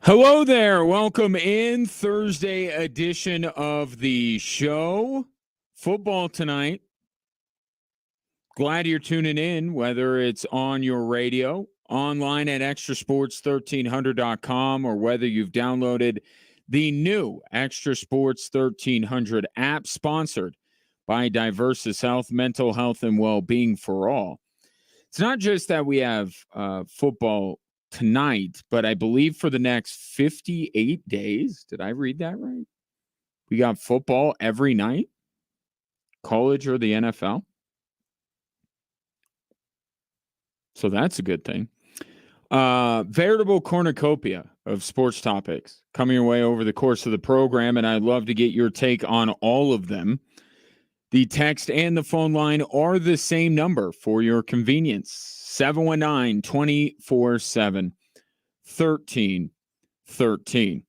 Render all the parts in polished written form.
Hello there. Welcome in Thursday edition of the show. Football tonight. Glad you're tuning in, whether it's on your radio, online at extrasports1300.com, or whether you've downloaded the new Extra Sports 1300 app, sponsored by Diversus Health, mental health and well-being for all. It's not just that we have football tonight, but I believe for the next 58 days, did I read that right? We got football every night, college or the NFL. So that's a good thing. Veritable cornucopia of sports topics coming your way over the course of the program, and I'd love to get your take on all of them. The text and the phone line are the same number for your convenience. 719-24-7. 1313.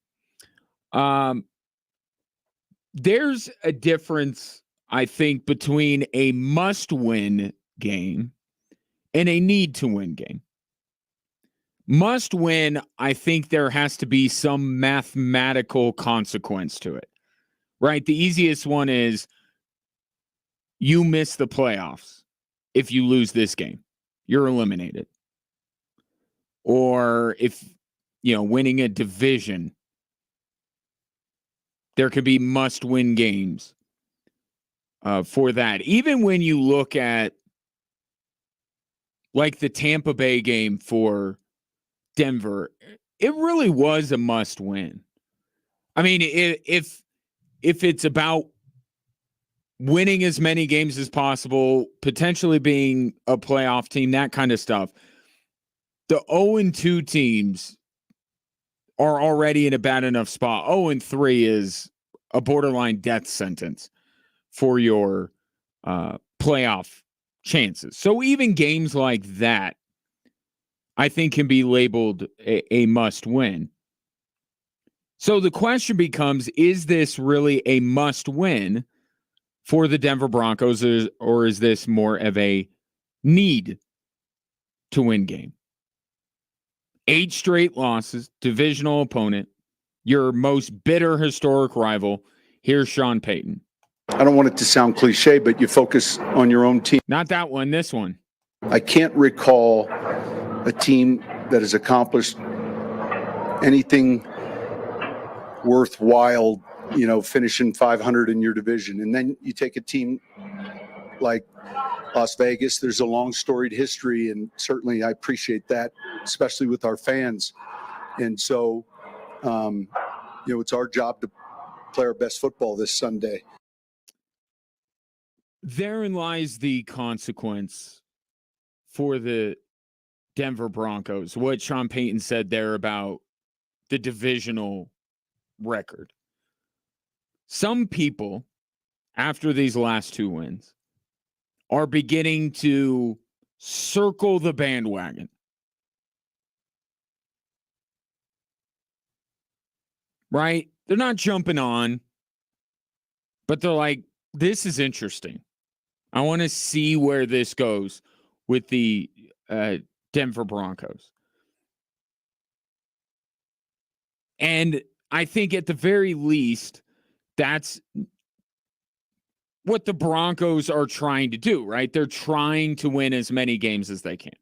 There's a difference, I think, between a must-win game and a need-to-win game. Must-win, I think there has to be some mathematical consequence to it, right? The easiest one is you miss the playoffs if you lose this game. You're eliminated. Or if, winning a division, there could be must-win games for that. Even when you look at, like, the Tampa Bay game for Denver, it really was a must-win. I mean, if it's about winning as many games as possible, potentially being a playoff team, that kind of stuff, the 0-2 teams are already in a bad enough spot. 0-3 is a borderline death sentence for your playoff chances. So even games like that, I think, can be labeled a must-win. So the question becomes, is this really a must-win for the Denver Broncos, or is this more of a need-to-win game? 8 straight losses, divisional opponent, your most bitter historic rival. Here's Sean Payton. I don't want it to sound cliche, but you focus on your own team. Not that one, this one. I can't recall a team that has accomplished anything worthwhile, finishing 500 in your division. And then you take a team like Las Vegas. There's a long storied history, and certainly I appreciate that, especially with our fans. And so, it's our job to play our best football this Sunday. Therein lies the consequence for the Denver Broncos, what Sean Payton said there about the divisional record. Some people, after these last 2 wins, are beginning to circle the bandwagon. Right? They're not jumping on, but they're like, this is interesting. I want to see where this goes with the Denver Broncos. And I think at the very least, that's what the Broncos are trying to do, right? They're trying to win as many games as they can.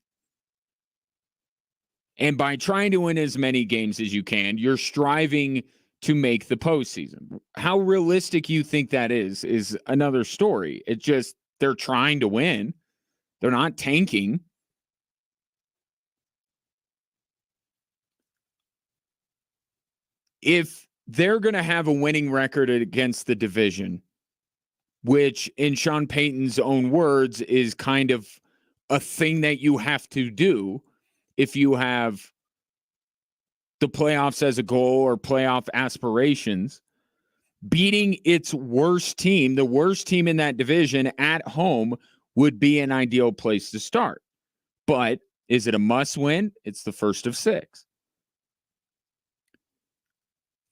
And by trying to win as many games as you can, you're striving to make the postseason. How realistic you think that is another story. It's just they're trying to win. They're not tanking. If they're going to have a winning record against the division, which in Sean Payton's own words is kind of a thing that you have to do if you have the playoffs as a goal or playoff aspirations, beating its worst team, the worst team in that division at home, would be an ideal place to start. But is it a must win? It's the first of 6.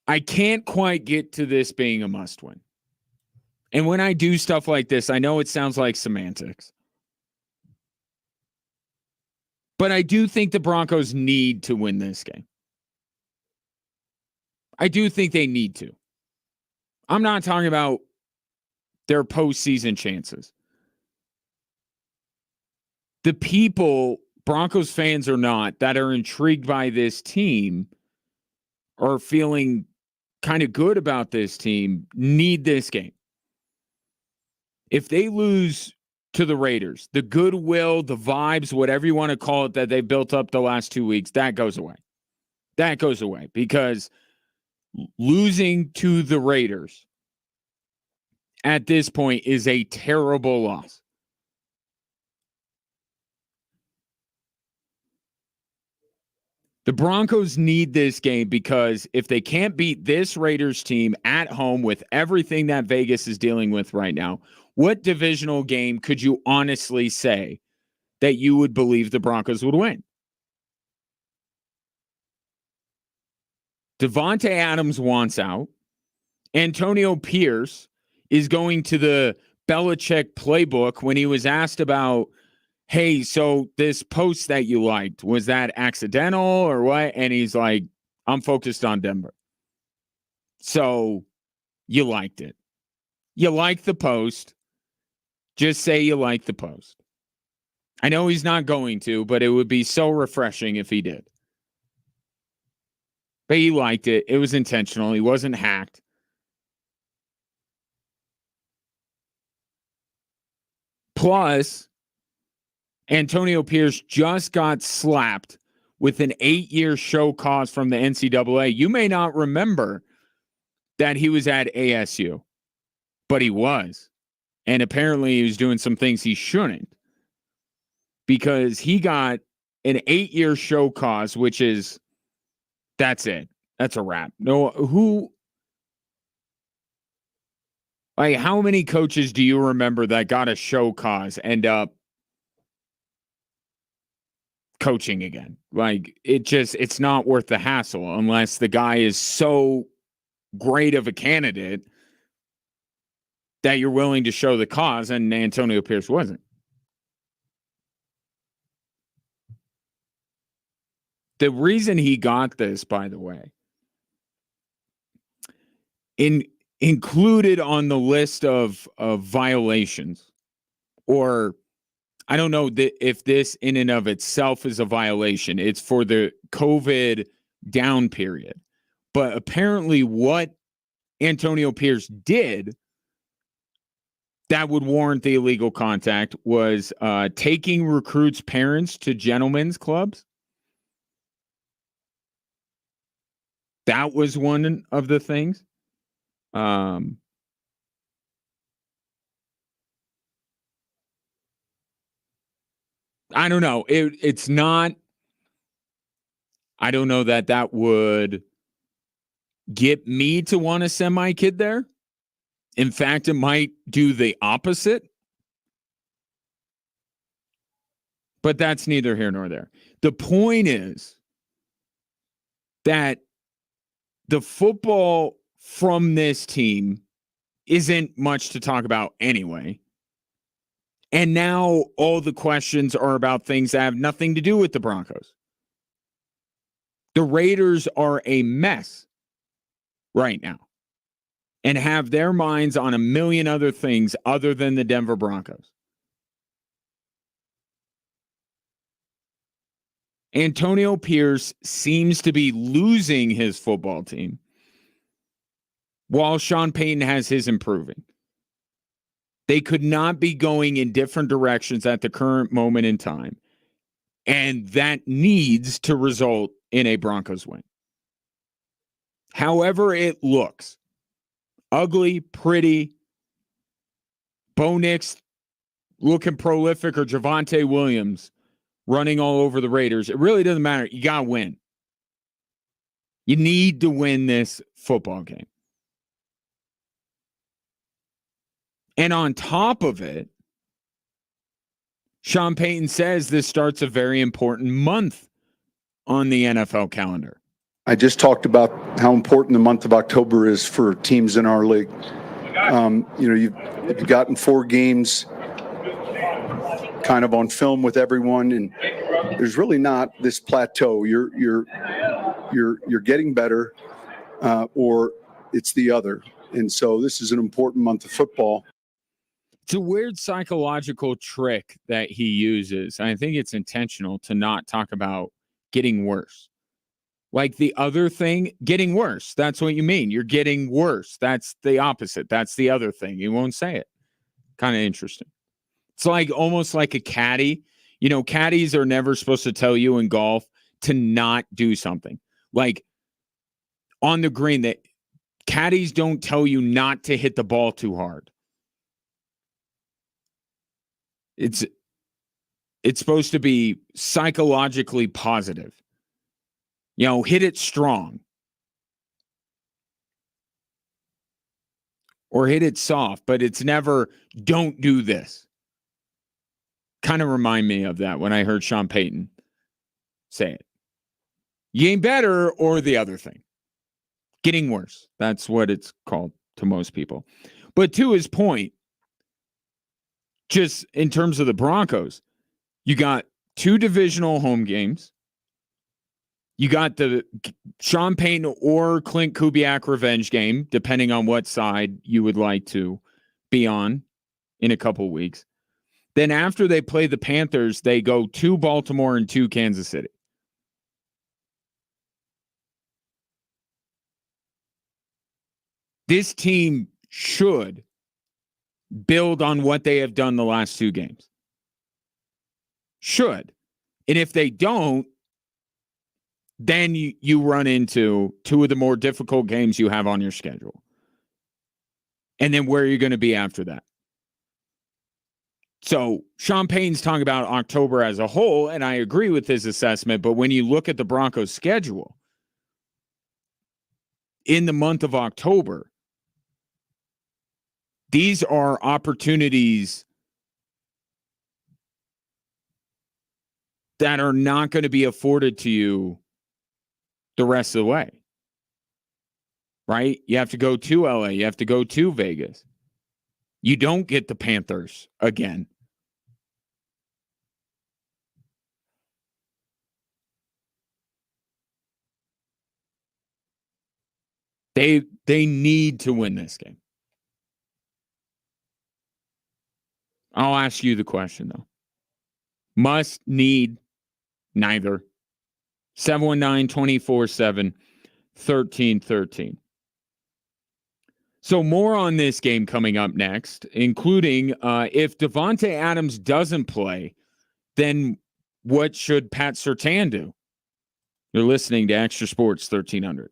I can't quite get to this being a must win. And when I do stuff like this, I know it sounds like semantics. But I do think the Broncos need to win this game. I do think they need to. I'm not talking about their postseason chances. The people, Broncos fans or not, that are intrigued by this team or feeling kind of good about this team need this game. If they lose to the Raiders, the goodwill, the vibes, whatever you want to call it, that they built up the last 2 weeks, that goes away. That goes away because losing to the Raiders at this point is a terrible loss. The Broncos need this game because if they can't beat this Raiders team at home with everything that Vegas is dealing with right now, what divisional game could you honestly say that you would believe the Broncos would win? Devontae Adams wants out. Antonio Pierce is going to the Belichick playbook when he was asked about, hey, so this post that you liked, was that accidental or what? And he's like, I'm focused on Denver. So you liked it. You liked the post. Just say you liked the post. I know he's not going to, but it would be so refreshing if he did. But he liked it. It was intentional. He wasn't hacked. Plus, Antonio Pierce just got slapped with an 8-year show cause from the NCAA. You may not remember that he was at ASU, but he was. And apparently he was doing some things he shouldn't because he got an 8-year show cause, which is, that's it. That's a wrap. No, how many coaches do you remember that got a show cause end up coaching again? It's not worth the hassle unless the guy is so great of a candidate that you're willing to show the cause, and Antonio Pierce wasn't. The reason he got this, by the way, included on the list of violations, or I don't know if this in and of itself is a violation. It's for the COVID down period. But apparently what Antonio Pierce did that would warrant the illegal contact was taking recruits' parents to gentlemen's clubs. That was one of the things. I don't know. It's not. I don't know that would get me to want to send my kid there. In fact, it might do the opposite. But that's neither here nor there. The point is that the football from this team isn't much to talk about anyway. And now all the questions are about things that have nothing to do with the Broncos. The Raiders are a mess right now and have their minds on a million other things other than the Denver Broncos. Antonio Pierce seems to be losing his football team while Sean Payton has his improving. They could not be going in different directions at the current moment in time. And that needs to result in a Broncos win. However it looks, ugly, pretty, Bo Nix looking prolific, or Javonte Williams running all over the Raiders, it really doesn't matter. You got to win. You need to win this football game. And on top of it, Sean Payton says this starts a very important month on the NFL calendar. I just talked about how important the month of October is for teams in our league. You've gotten 4 games kind of on film with everyone, and there's really not this plateau. You're getting better. or it's the other. And so this is an important month of football. It's a weird psychological trick that he uses. I think it's intentional to not talk about getting worse. Like the other thing, getting worse. That's what you mean. You're getting worse. That's the opposite. That's the other thing. You won't say it. Kind of interesting. It's like almost like a caddy. You know, caddies are never supposed to tell you in golf to not do something. Like on the green, that caddies don't tell you not to hit the ball too hard. It's supposed to be psychologically positive. You know, hit it strong. Or hit it soft, but it's never don't do this. Kind of remind me of that when I heard Sean Payton say it. You ain't better, or the other thing. Getting worse. That's what it's called to most people. But to his point, just in terms of the Broncos, you got 2 divisional home games. You got the Sean Payton or Clint Kubiak revenge game, depending on what side you would like to be on in a couple weeks. Then after they play the Panthers, they go to Baltimore and to Kansas City. This team should build on what they have done the last 2 games. Should. And if they don't, then you run into 2 of the more difficult games you have on your schedule. And then where are you going to be after that? So Sean Payton's talking about October as a whole, and I agree with his assessment, but when you look at the Broncos' schedule, in the month of October, these are opportunities that are not going to be afforded to you the rest of the way. Right? You have to go to LA. You have to go to Vegas. You don't get the Panthers again. They need to win this game. I'll ask you the question, though. Must, need, neither. 719-247-1313. So more on this game coming up next, including if Devontae Adams doesn't play, then what should Pat Surtain do? You're listening to Extra Sports 1300.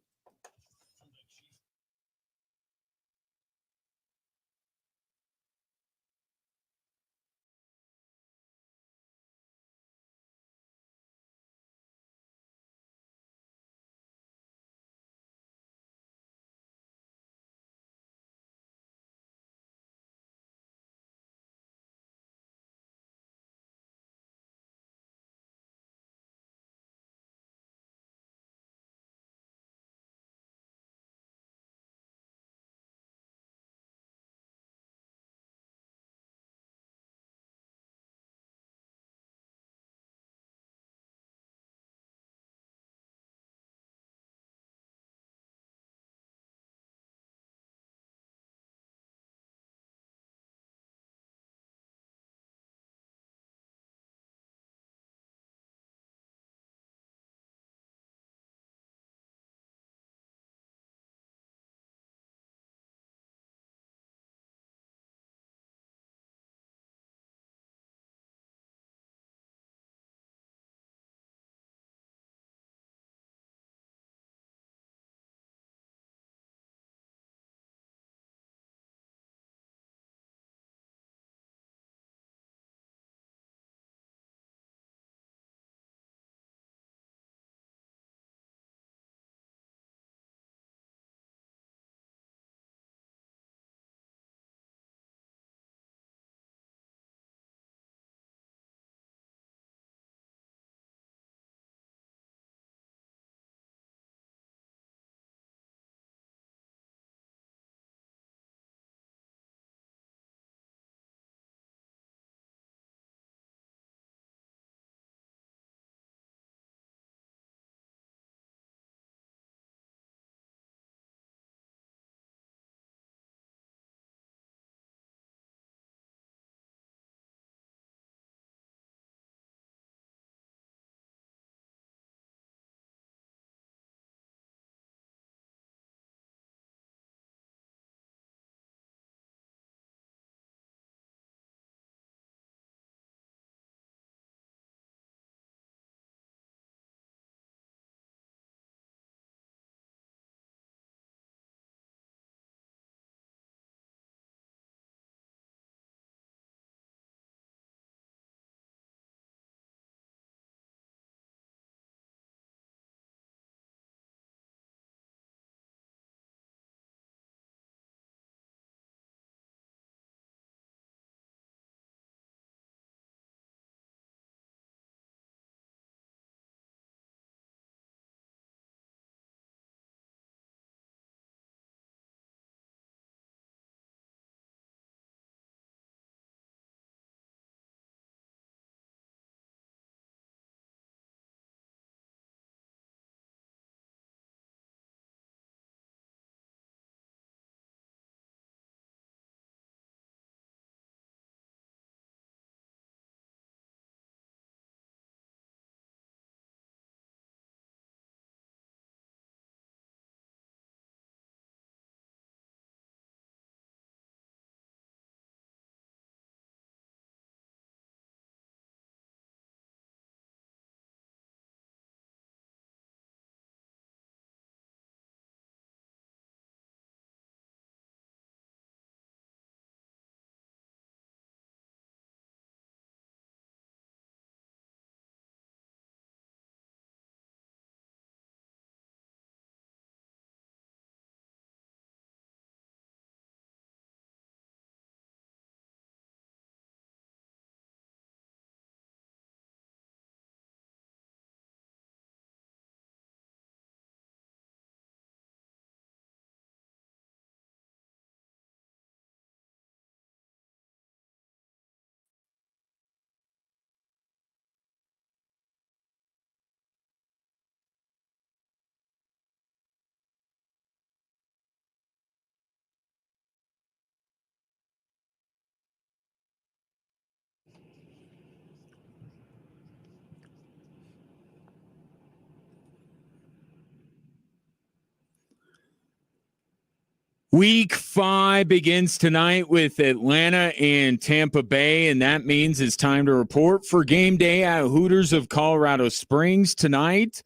Week 5 begins tonight with Atlanta and Tampa Bay, and that means it's time to report for game day at Hooters of Colorado Springs tonight.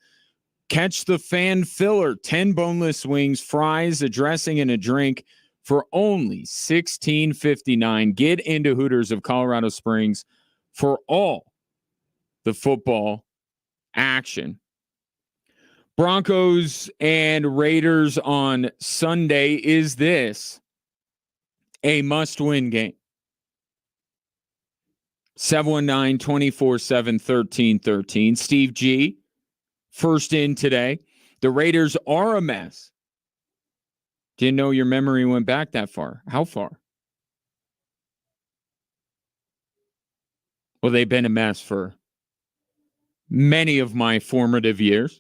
Catch the fan filler, 10 boneless wings, fries, a dressing, and a drink for only $16.59. Get into Hooters of Colorado Springs for all the football action. Broncos and Raiders on Sunday. Is this a must-win game? 719-247-1313. Steve G, first in today. The Raiders are a mess. Didn't know your memory went back that far. How far? Well, they've been a mess for many of my formative years.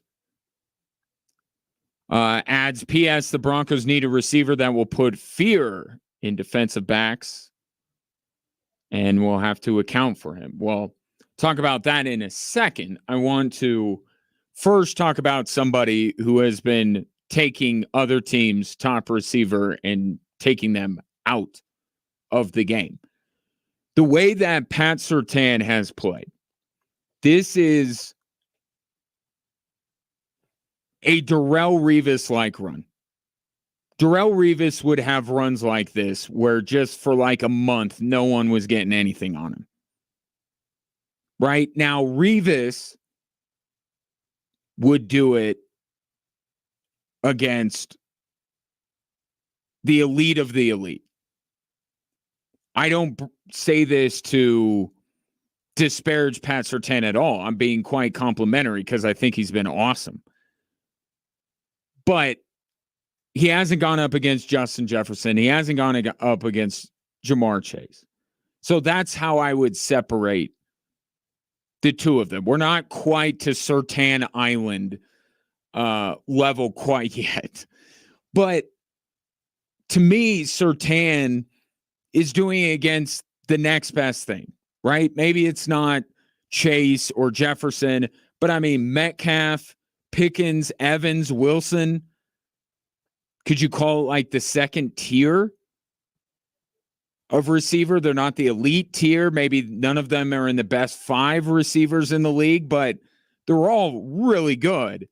Adds, P.S. the Broncos need a receiver that will put fear in defensive backs, and we'll have to account for him. Well, talk about that in a second. I want to first talk about somebody who has been taking other teams' top receiver and taking them out of the game. The way that Pat Surtain has played, this is a Darrelle Revis-like run. Darrelle Revis would have runs like this where just for like a month, no one was getting anything on him. Right? Now, Revis would do it against the elite of the elite. I don't say this to disparage Pat Surtain at all. I'm being quite complimentary because I think he's been awesome. But he hasn't gone up against Justin Jefferson. He hasn't gone up against Jamar Chase. So that's how I would separate the two of them. We're not quite to Surtain Island level quite yet. But to me, Surtain is doing it against the next best thing, right? Maybe it's not Chase or Jefferson, but I mean Metcalf, Pickens, Evans, Wilson. Could you call it like the second tier of receiver? They're not the elite tier. Maybe none of them are in the best 5 receivers in the league, but they're all really good.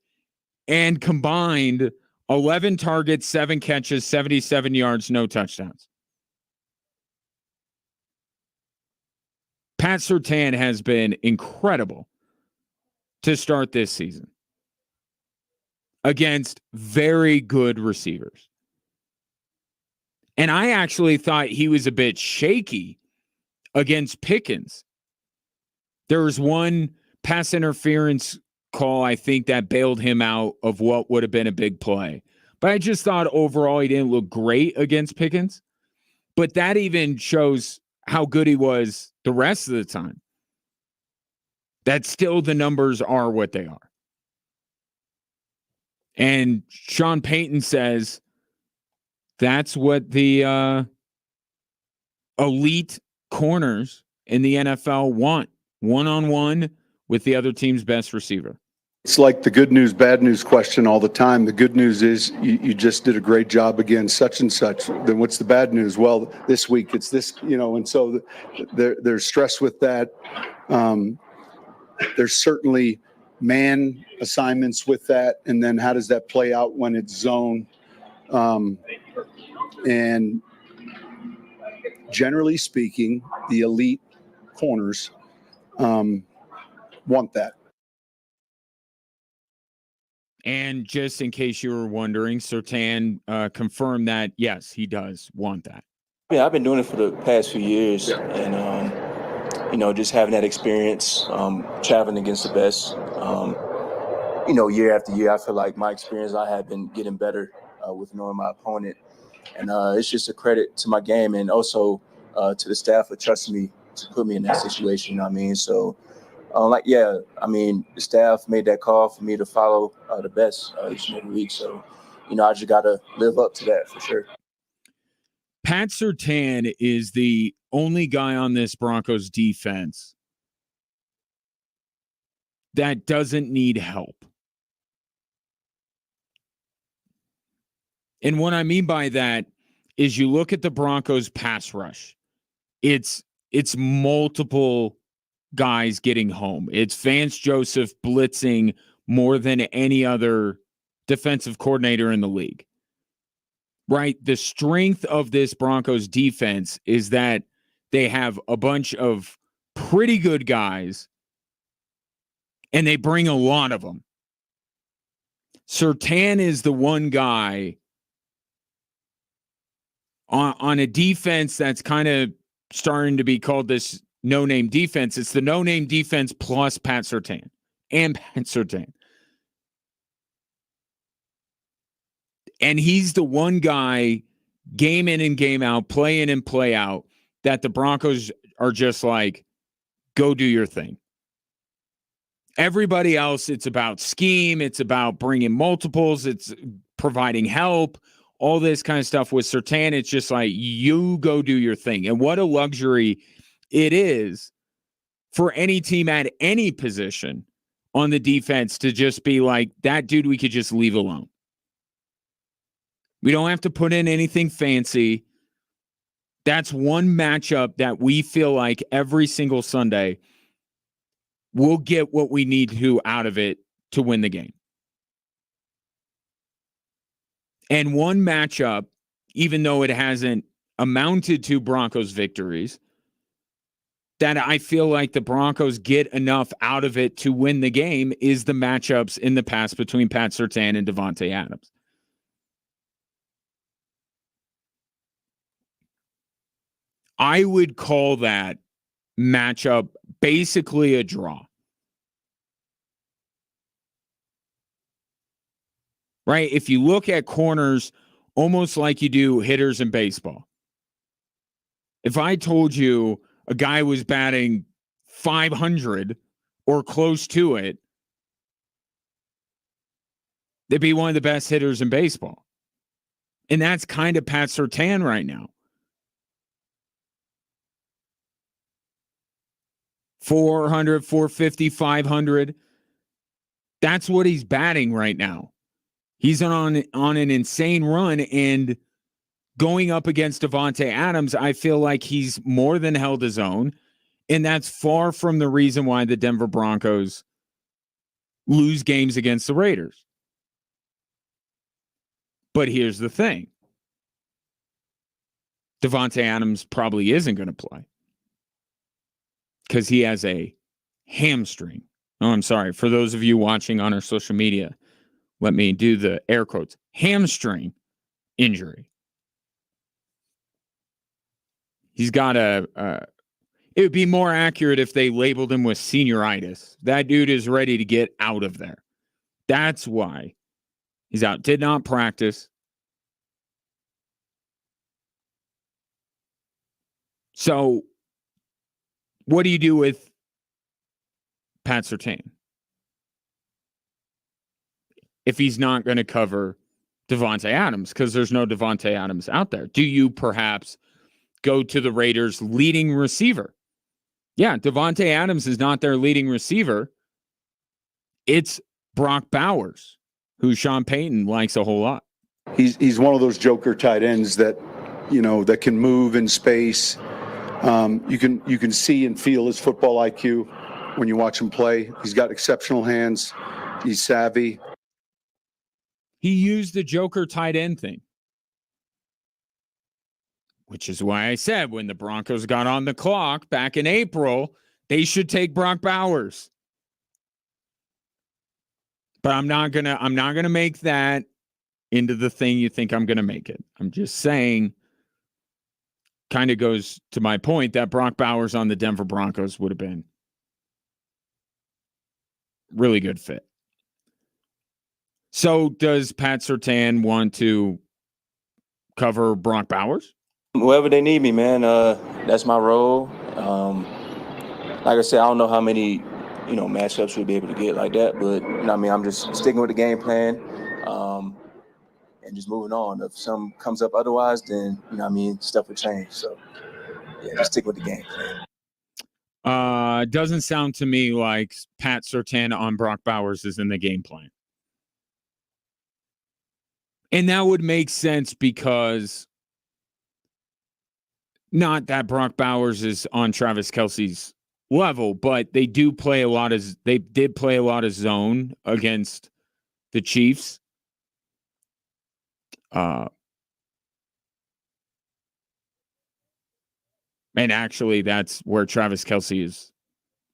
And combined, 11 targets, 7 catches, 77 yards, no touchdowns. Pat Surtain has been incredible to start this season against very good receivers. And I actually thought he was a bit shaky against Pickens. There was one pass interference call, I think, that bailed him out of what would have been a big play. But I just thought overall he didn't look great against Pickens. But that even shows how good he was the rest of the time. That still the numbers are what they are. And Sean Payton says that's what the elite corners in the NFL want. One-on-one with the other team's best receiver. It's like the good news, bad news question all the time. The good news is you just did a great job against such and such. Then what's the bad news? Well, this week it's this, and so there's stress with that. There's certainly man assignments with that. And then how does that play out when it's zone? And generally speaking, the elite corners want that. And just in case you were wondering, Surtain confirmed that, yes, he does want that. Yeah, I've been doing it for the past few years. And, just having that experience, traveling against the best, year after year, I feel like my experience, I have been getting better with knowing my opponent. And it's just a credit to my game and also to the staff for trusting me to put me in that situation, you know what I mean? So, the staff made that call for me to follow the best each and every week. So, I just got to live up to that for sure. Pat Surtain is the only guy on this Broncos defense that doesn't need help. And what I mean by that, is you look at the Broncos pass rush. It's multiple guys getting home. It's Vance Joseph blitzing more than any other defensive coordinator in the league. Right? The strength of this Broncos defense is that they have a bunch of pretty good guys and they bring a lot of them. Surtain is the one guy on a defense that's kind of starting to be called this no-name defense. It's the no-name defense plus Pat Surtain and Pat Surtain. And he's the one guy game in and game out, play in and play out, that the Broncos are just like, go do your thing. Everybody else, it's about scheme. It's about bringing multiples. It's providing help, all this kind of stuff. With Surtain, it's just like, you go do your thing. And what a luxury it is for any team at any position on the defense to just be like, that dude we could just leave alone. We don't have to put in anything fancy. That's one matchup that we feel like every single Sunday we'll get what we need to out of it to win the game. And one matchup, even though it hasn't amounted to Broncos victories, that I feel like the Broncos get enough out of it to win the game is the matchups in the past between Pat Surtain and Davante Adams. I would call that matchup basically a draw. Right? If you look at corners almost like you do hitters in baseball. If I told you a guy was batting 500 or close to it, they'd be one of the best hitters in baseball. And that's kind of Pat Surtain right now. 400, 450, 500. That's what he's batting right now. He's on an insane run, and going up against Davante Adams, I feel like he's more than held his own, and that's far from the reason why the Denver Broncos lose games against the Raiders. But here's the thing. Davante Adams probably isn't going to play because he has a hamstring. Oh, I'm sorry. For those of you watching on our social media, let me do the air quotes. Hamstring injury. He's got it would be more accurate if they labeled him with senioritis. That dude is ready to get out of there. That's why he's out. Did not practice. So what do you do with Pat Surtain if he's not going to cover Davante Adams? Because there's no Davante Adams out there. Do you perhaps go to the Raiders' leading receiver? Yeah, Davante Adams is not their leading receiver. It's Brock Bowers, who Sean Payton likes a whole lot. He's one of those joker tight ends that, that can move in space. You can see and feel his football IQ when you watch him play. He's got exceptional hands. He's savvy. He used the joker tight end thing, which is why I said when the Broncos got on the clock back in April, they should take Brock Bowers. But I'm not gonna make that into the thing you think I'm gonna make it. I'm just saying, kind of goes to my point that Brock Bowers on the Denver Broncos would have been really good fit. So does Pat Surtain want to cover Brock Bowers? Wherever they need me, man. That's my role. Like I said, I don't know how many, matchups we'll be able to get like that, but I'm just sticking with the game plan, and just moving on. If something comes up otherwise, then stuff will change. So yeah, just stick with the game plan. Doesn't sound to me like Pat Surtain on Brock Bowers is in the game plan. And that would make sense because Not that Brock Bowers is on Travis Kelce's level, but they did play a lot of zone against the Chiefs. And actually, that's where Travis Kelce is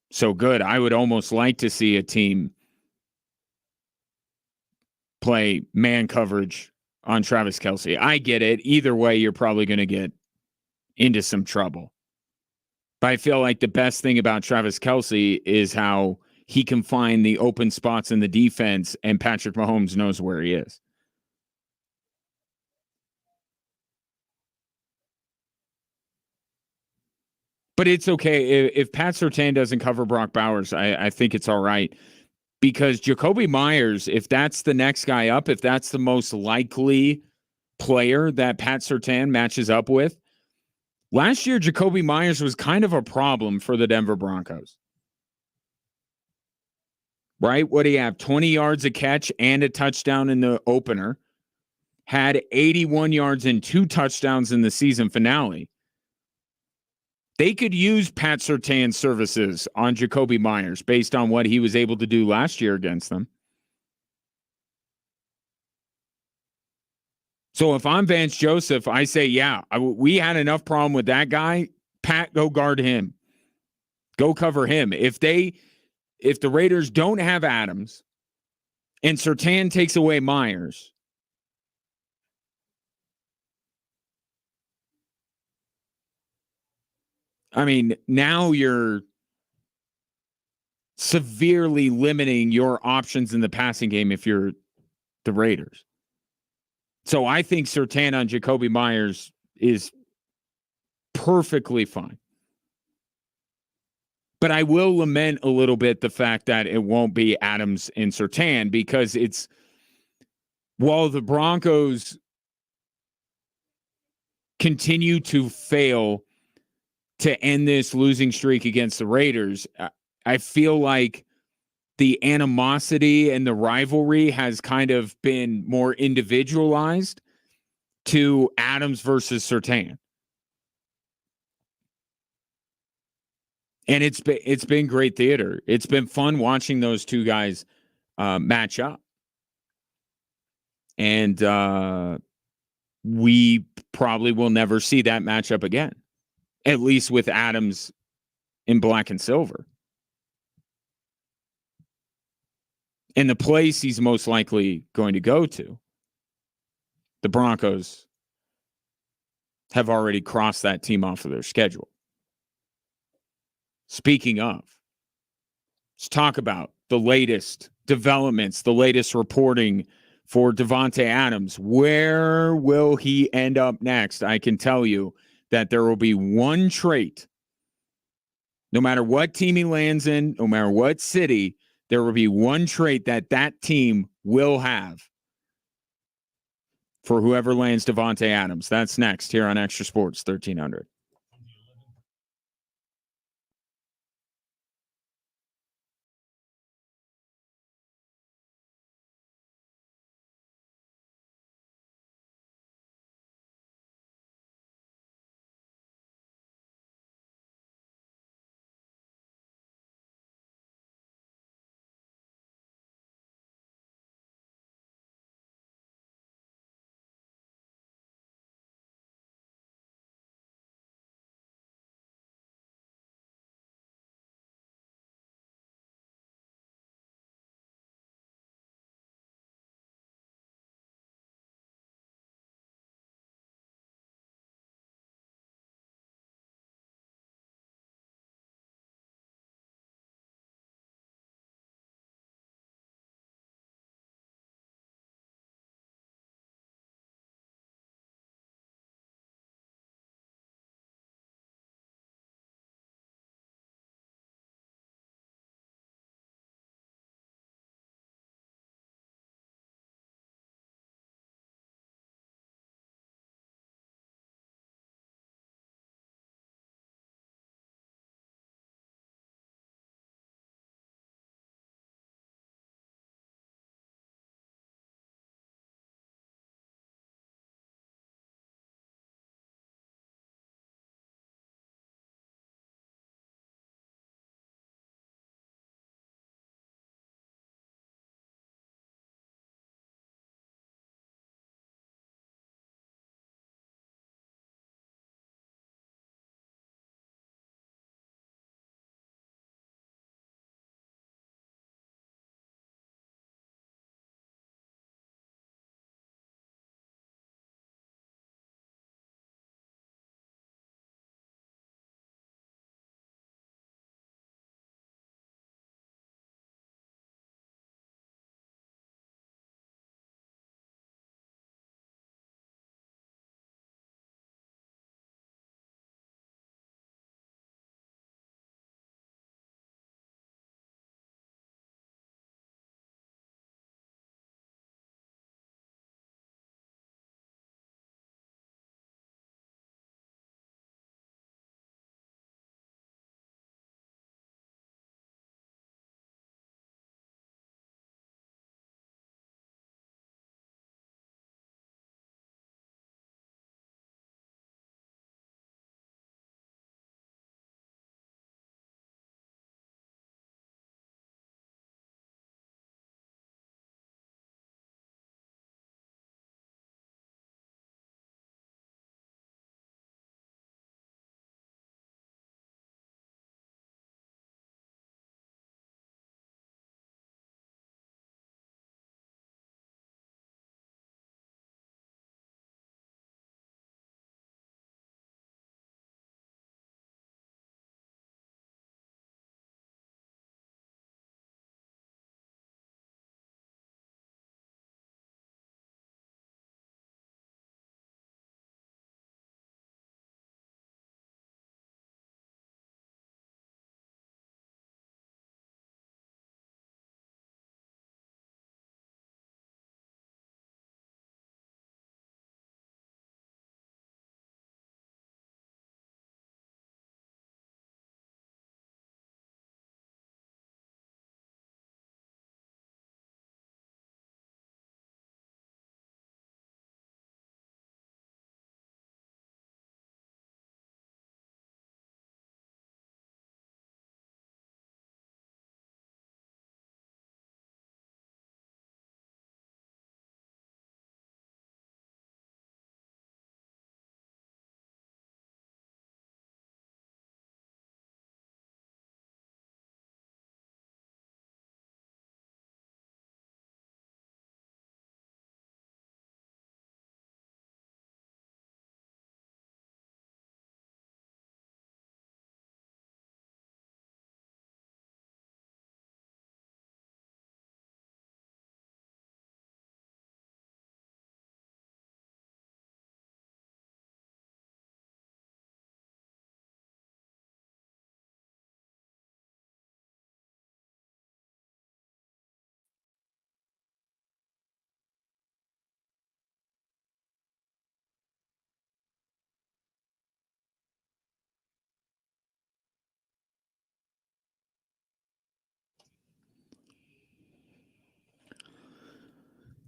so good. I would almost like to see a team play man coverage on Travis Kelce. I get it. Either way, you're probably going to get into some trouble. But I feel like the best thing about Travis Kelce is how he can find the open spots in the defense, and Patrick Mahomes knows where he is. But it's okay. If Pat Surtain doesn't cover Brock Bowers, I think it's all right. Because Jacoby Myers, if that's the next guy up, if that's the most likely player that Pat Surtain matches up with, last year Jacoby Myers was kind of a problem for the Denver Broncos. Right? What do you have? 20 yards a catch and a touchdown in the opener. Had 81 yards and 2 touchdowns in the season finale. They could use Pat Surtain's services on Jacoby Myers based on what he was able to do last year against them. So if I'm Vance Joseph, I say, yeah, we had enough problem with that guy. Pat, go guard him. Go cover him. If the Raiders don't have Adams and Surtain takes away Myers, I mean, now you're severely limiting your options in the passing game if you're the Raiders. So I think Surtain on Jacoby Myers is perfectly fine. But I will lament a little bit the fact that it won't be Adams and Surtain, because it's, while the Broncos continue to fail to end this losing streak against the Raiders, I feel like the animosity and the rivalry has kind of been more individualized to Adams versus Surtain. And it's been great theater. It's been fun watching those two guys match up. And we probably will never see that matchup again, at least with Adams in black and silver. And the place he's most likely going to go to, the Broncos have already crossed that team off of their schedule. Speaking of, let's talk about the latest developments, the latest reporting for Davante Adams. Where will he end up next? I can tell you that there will be one trait. No matter what team he lands in, no matter what city, there will be one trait that team will have for whoever lands Davante Adams. That's next here on Extra Sports 1300.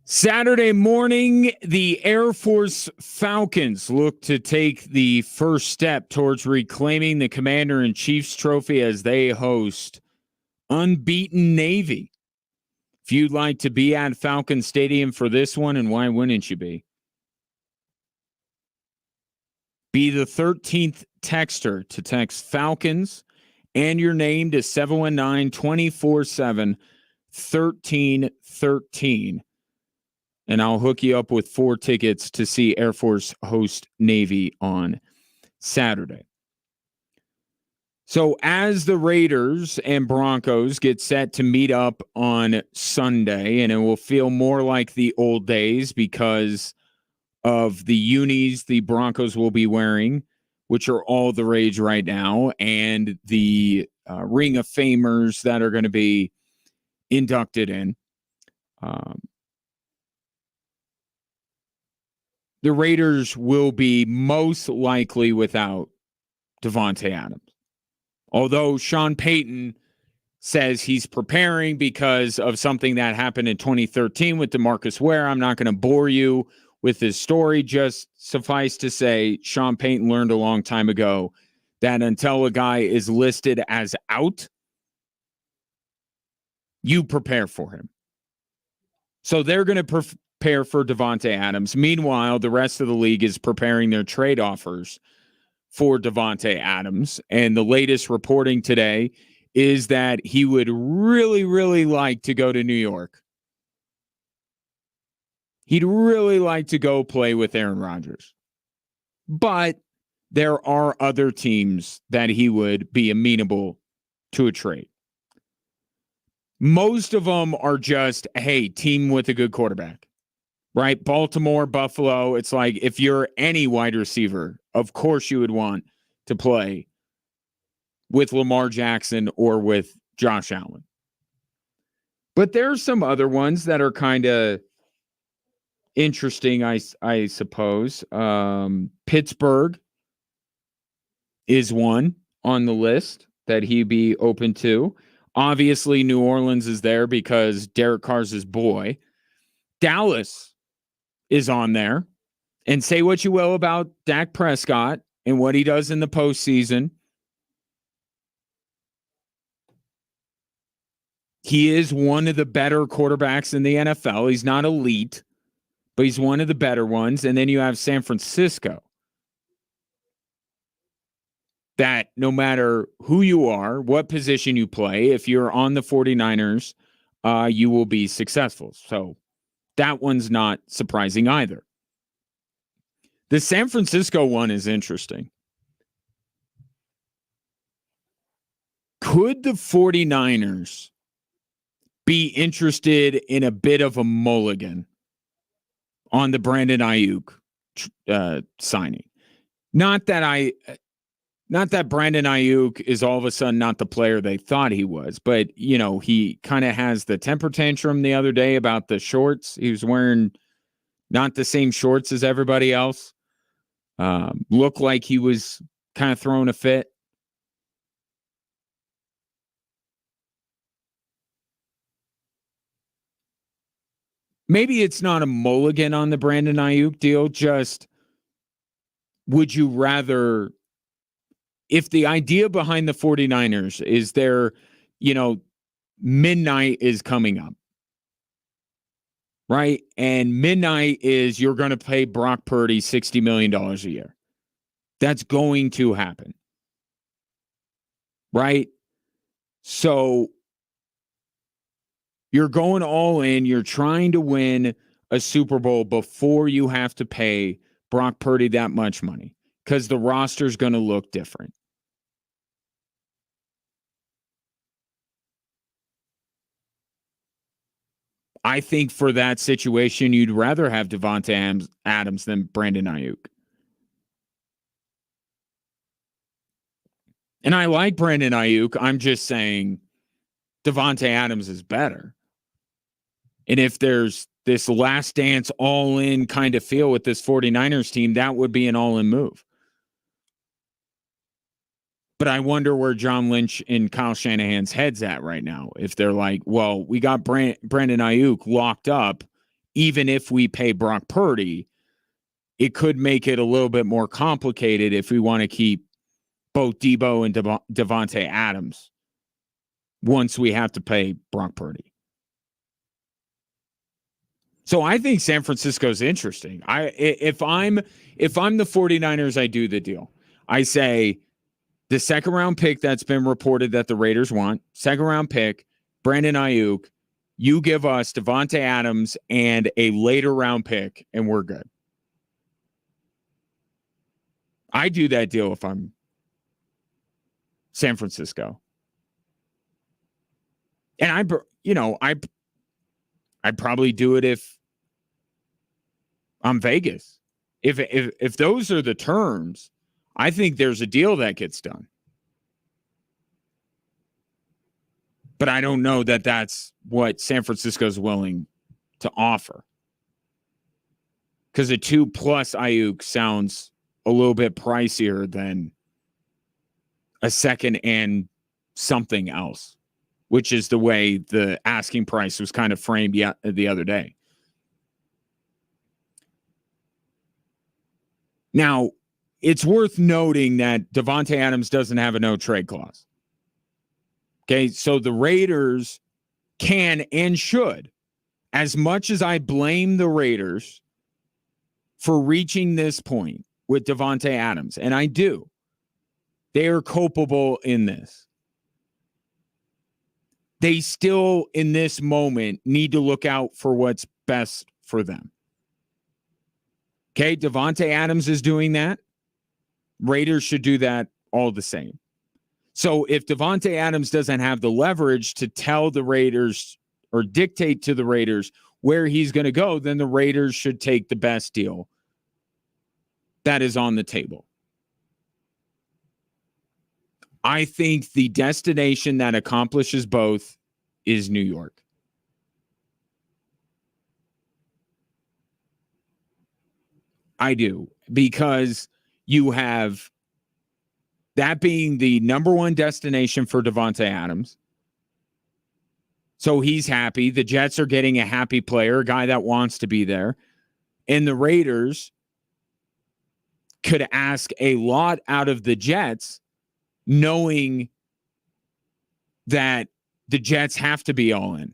Saturday morning, the Air Force Falcons look to take the first step towards reclaiming the Commander-in-Chief's trophy as they host unbeaten Navy. If you'd like to be at Falcon Stadium for this one, and why wouldn't you be? Be the 13th texter to text Falcons and your name to 719-247-1313. And I'll hook you up with 4 tickets to see Air Force host Navy on Saturday. So as the Raiders and Broncos get set to meet up on Sunday, and it will feel more like the old days because of the unis the Broncos will be wearing, which are all the rage right now, and the Ring of Famers that are going to be inducted in. The Raiders will be most likely without Davante Adams. Although Sean Payton says he's preparing because of something that happened in 2013 with DeMarcus Ware. I'm not going to bore you with his story. Just suffice to say, Sean Payton learned a long time ago that until a guy is listed as out, you prepare for him. So they're going to prepare for Davante Adams. Meanwhile, the rest of the league is preparing their trade offers for Davante Adams. And the latest reporting today is that he would really, really like to go to New York. He'd really like to go play with Aaron Rodgers. But there are other teams that he would be amenable to a trade. Most of them are just, hey, team with a good quarterback, right? Baltimore, Buffalo. It's like if you're any wide receiver, of course you would want to play with Lamar Jackson or with Josh Allen. But there are some other ones that are kind of interesting, I suppose. Pittsburgh is one on the list that he'd be open to. Obviously, New Orleans is there because Derek Carr's his boy. Dallas is on there. And say what you will about Dak Prescott and what he does in the postseason. He is one of the better quarterbacks in the NFL. He's not elite, but he's one of the better ones. And then you have San Francisco. That no matter who you are, what position you play, if you're on the 49ers, you will be successful. So that one's not surprising either. The San Francisco one is interesting. Could the 49ers be interested in a bit of a mulligan on the Brandon Ayuk signing? Not that Brandon Ayuk is all of a sudden not the player they thought he was, but, you know, he kind of has the temper tantrum the other day about the shorts. He was wearing not the same shorts as everybody else. Looked like he was kind of throwing a fit. Maybe it's not a mulligan on the Brandon Ayuk deal. Just would you rather, if the idea behind the 49ers is their, midnight is coming up, right? And midnight is you're going to pay Brock Purdy $60 million a year. That's going to happen, right? So you're going all in. You're trying to win a Super Bowl before you have to pay Brock Purdy that much money because the roster's going to look different. I think for that situation, you'd rather have Davante Adams than Brandon Ayuk. And I like Brandon Ayuk. I'm just saying Davante Adams is better. And if there's this last dance all-in kind of feel with this 49ers team, that would be an all-in move. But I wonder where John Lynch and Kyle Shanahan's head's at right now. If they're like, well, we got Brandon Ayuk locked up even if we pay Brock Purdy, it could make it a little bit more complicated if we want to keep both Debo and Davante Adams once we have to pay Brock Purdy. So I think San Francisco's interesting. If I'm the 49ers, I do the deal. I say the second round pick that's been reported that the Raiders want, second round pick, Brandon Ayuk, you give us Davante Adams and a later round pick, and we're good. I do that deal if I'm San Francisco. And I'd probably do it if I'm Vegas. If those are the terms, I think there's a deal that gets done. But I don't know that that's what San Francisco's willing to offer. Because a 2+ Ayuk sounds a little bit pricier than a second and something else, which is the way the asking price was kind of framed the other day. Now, it's worth noting that Davante Adams doesn't have a no-trade clause. Okay, so the Raiders can and should, as much as I blame the Raiders for reaching this point with Davante Adams, and I do, they are culpable in this. They still, in this moment, need to look out for what's best for them. Okay, Davante Adams is doing that. Raiders should do that all the same. So if Davante Adams doesn't have the leverage to tell the Raiders or dictate to the Raiders where he's going to go, then the Raiders should take the best deal that is on the table. I think the destination that accomplishes both is New York. I do, because you have that being the number one destination for Davante Adams. So he's happy. The Jets are getting a happy player, a guy that wants to be there. And the Raiders could ask a lot out of the Jets, knowing that the Jets have to be all in.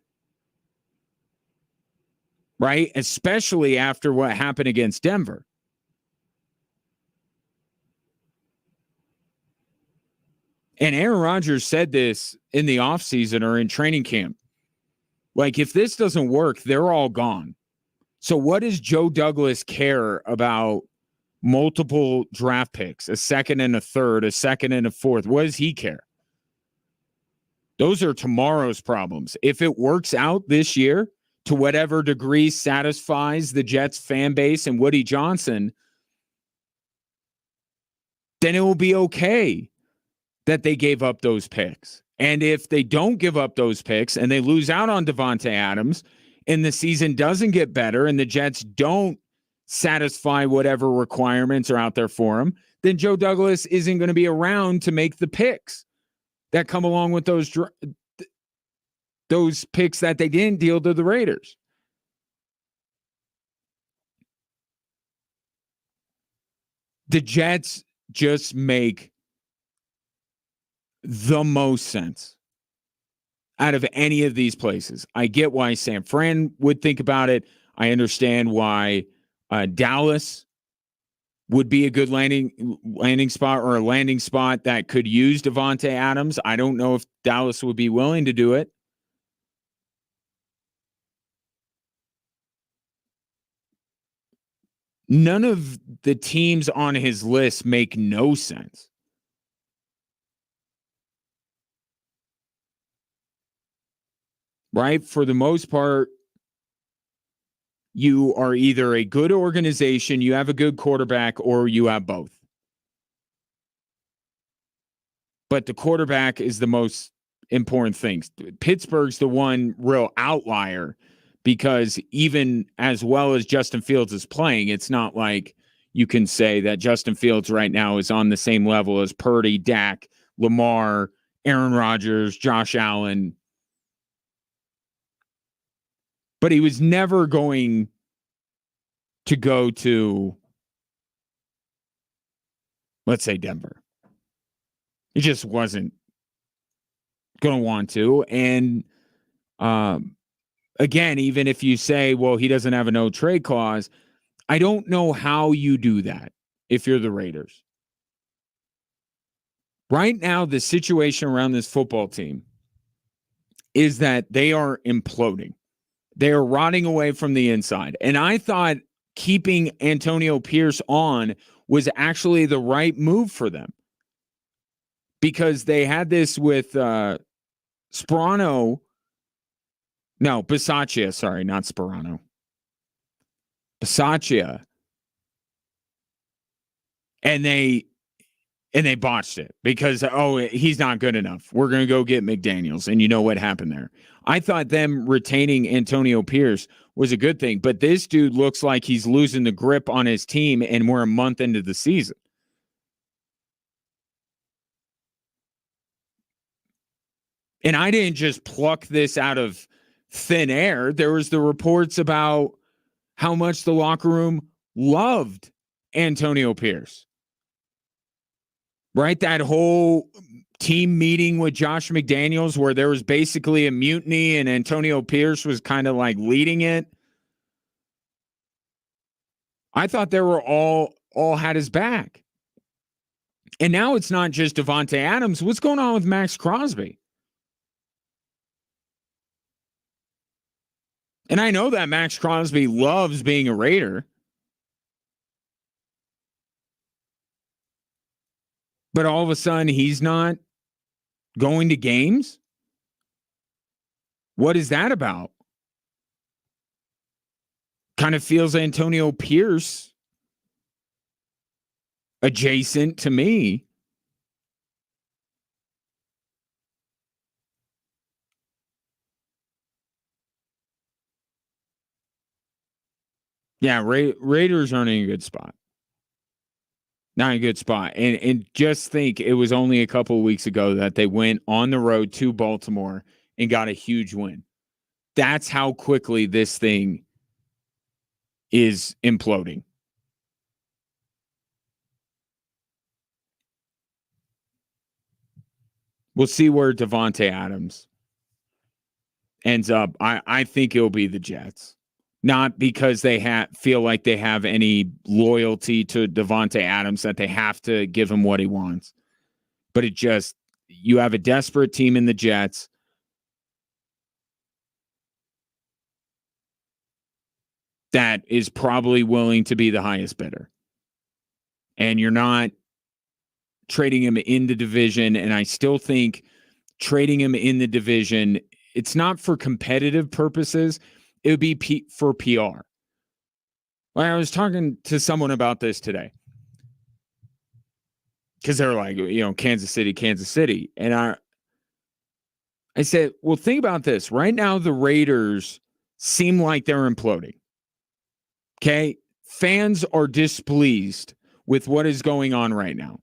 Right? Especially after what happened against Denver. And Aaron Rodgers said this in the offseason or in training camp. Like, if this doesn't work, they're all gone. So what does Joe Douglas care about multiple draft picks, a second and a third, a second and a fourth? What does he care? Those are tomorrow's problems. If it works out this year, to whatever degree satisfies the Jets fan base and Woody Johnson, then it will be okay that they gave up those picks. And if they don't give up those picks and they lose out on Davante Adams and the season doesn't get better and the Jets don't satisfy whatever requirements are out there for him, then Joe Douglas isn't going to be around to make the picks that come along with those picks that they didn't deal to the Raiders. The Jets just make the most sense out of any of these places. I get why San Fran would think about it. I understand why Dallas would be a good landing spot or a landing spot that could use Davante Adams. I don't know if Dallas would be willing to do it. None of the teams on his list make no sense. Right? For the most part, you are either a good organization, you have a good quarterback, or you have both. But the quarterback is the most important thing. Pittsburgh's the one real outlier because even as well as Justin Fields is playing, it's not like you can say that Justin Fields right now is on the same level as Purdy, Dak, Lamar, Aaron Rodgers, Josh Allen. But he was never going to go to, let's say, Denver. He just wasn't going to want to. And again, even if you say, well, he doesn't have a no trade clause, I don't know how you do that if you're the Raiders. Right now, the situation around this football team is that they are imploding. They are rotting away from the inside. And I thought keeping Antonio Pierce on was actually the right move for them, because they had this with Bisaccia, sorry, not Sperano. Bisaccia. And they botched it because, he's not good enough. We're going to go get McDaniels. And you know what happened there. I thought them retaining Antonio Pierce was a good thing, but this dude looks like he's losing the grip on his team, and we're a month into the season. And I didn't just pluck this out of thin air. There was the reports about how much the locker room loved Antonio Pierce. Right? That whole team meeting with Josh McDaniels where there was basically a mutiny and Antonio Pierce was kind of like leading it. I thought they were all had his back. And now it's not just Davante Adams. What's going on with Max Crosby? And I know that Max Crosby loves being a Raider. But all of a sudden, he's not going to games? What is that about? Kind of feels Antonio Pierce adjacent to me. Yeah, Raiders aren't in a good spot. Not a good spot. And just think, it was only a couple of weeks ago that they went on the road to Baltimore and got a huge win. That's how quickly this thing is imploding. We'll see where Davante Adams ends up. I think it'll be the Jets. Not because they feel like they have any loyalty to Davante Adams, that they have to give him what he wants. But you have a desperate team in the Jets. That is probably willing to be the highest bidder. And you're not trading him in the division. And I still think trading him in the division, it's not for competitive purposes. It would be for PR. I was talking to someone about this today. Because they're like, Kansas City. And I said, well, think about this. Right now, the Raiders seem like they're imploding. Okay? Fans are displeased with what is going on right now.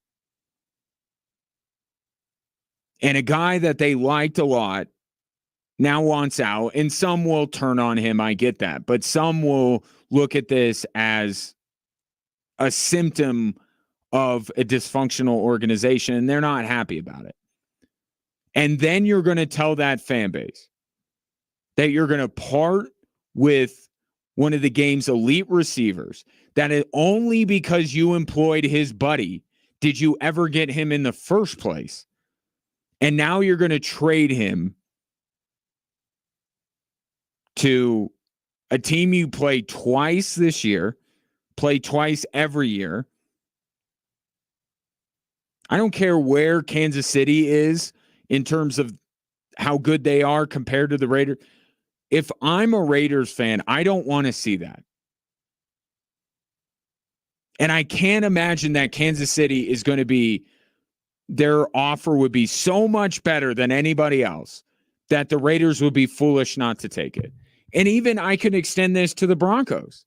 And a guy that they liked a lot now wants out, and some will turn on him. I get that. But some will look at this as a symptom of a dysfunctional organization, and they're not happy about it. And then you're going to tell that fan base that you're going to part with one of the game's elite receivers, that only because you employed his buddy did you ever get him in the first place. And now you're going to trade him to a team you play twice this year, play twice every year. I don't care where Kansas City is in terms of how good they are compared to the Raiders. If I'm a Raiders fan, I don't want to see that. And I can't imagine that Kansas City is going to be, their offer would be so much better than anybody else that the Raiders would be foolish not to take it. And even I could extend this to the Broncos.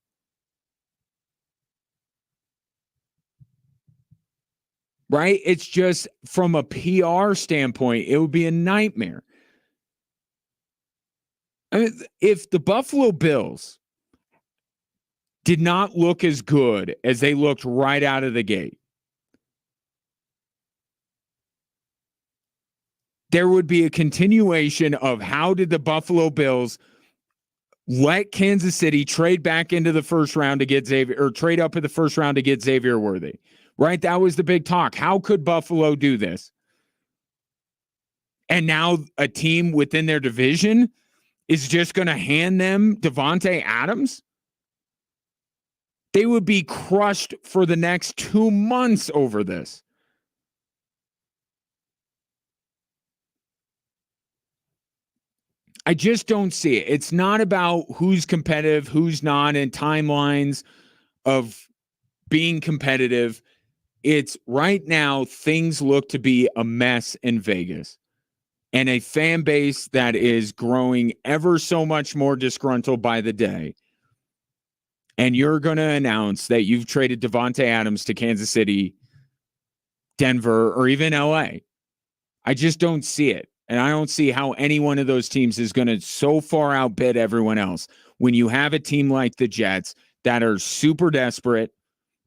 Right? It's just from a PR standpoint, it would be a nightmare. I mean, if the Buffalo Bills did not look as good as they looked right out of the gate, there would be a continuation of how did the Buffalo Bills let Kansas City trade back into the first round to get Xavier, or trade up in the first round to get Xavier Worthy, right? That was the big talk. How could Buffalo do this? And now a team within their division is just going to hand them Davante Adams? They would be crushed for the next 2 months over this. I just don't see it. It's not about who's competitive, who's not, and timelines of being competitive. It's right now, things look to be a mess in Vegas and a fan base that is growing ever so much more disgruntled by the day. And you're going to announce that you've traded Davante Adams to Kansas City, Denver, or even LA. I just don't see it. And I don't see how any one of those teams is going to so far outbid everyone else when you have a team like the Jets that are super desperate,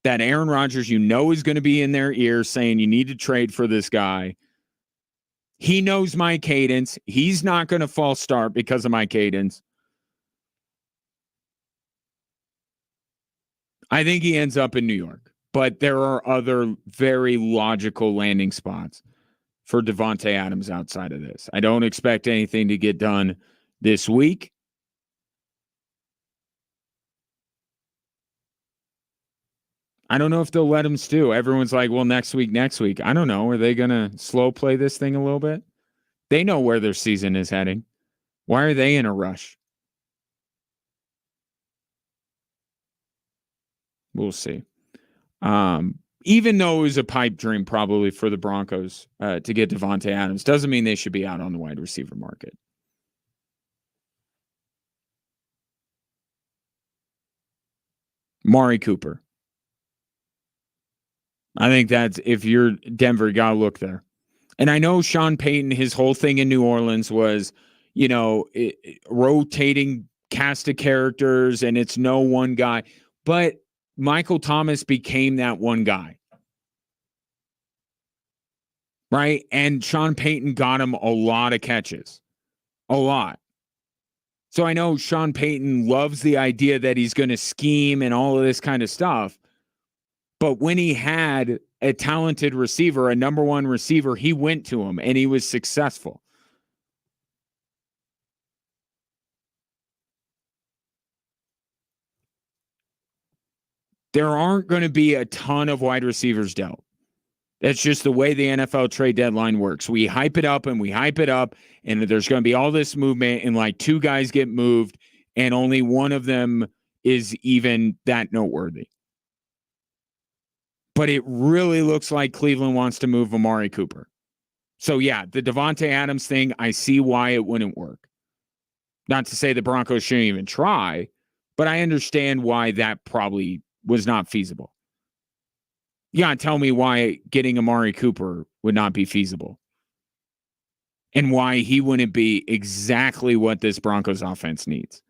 that Aaron Rodgers, is going to be in their ear saying you need to trade for this guy. He knows my cadence. He's not going to false start because of my cadence. I think he ends up in New York, but there are other very logical landing spots for Davante Adams outside of this. I don't expect anything to get done this week. I don't know if they'll let him stew. Everyone's like, well, next week. I don't know. Are they going to slow play this thing a little bit? They know where their season is heading. Why are they in a rush? We'll see. Even though it was a pipe dream probably for the Broncos to get Davante Adams, doesn't mean they should be out on the wide receiver market. Mari Cooper. I think that's, if you're Denver, you got to look there. And I know Sean Payton, his whole thing in New Orleans was, rotating cast of characters and it's no one guy. But Michael Thomas became that one guy. Right? And Sean Payton got him a lot of catches. A lot. So I know Sean Payton loves the idea that he's going to scheme and all of this kind of stuff. But when he had a talented receiver, a number one receiver, he went to him and he was successful. There aren't going to be a ton of wide receivers dealt. That's just the way the NFL trade deadline works. We hype it up, and there's going to be all this movement, and like two guys get moved, and only one of them is even that noteworthy. But it really looks like Cleveland wants to move Amari Cooper. So, yeah, the Davante Adams thing, I see why it wouldn't work. Not to say the Broncos shouldn't even try, but I understand why that probably was not feasible. You gotta tell me why getting Amari Cooper would not be feasible and why he wouldn't be exactly what this Broncos offense needs.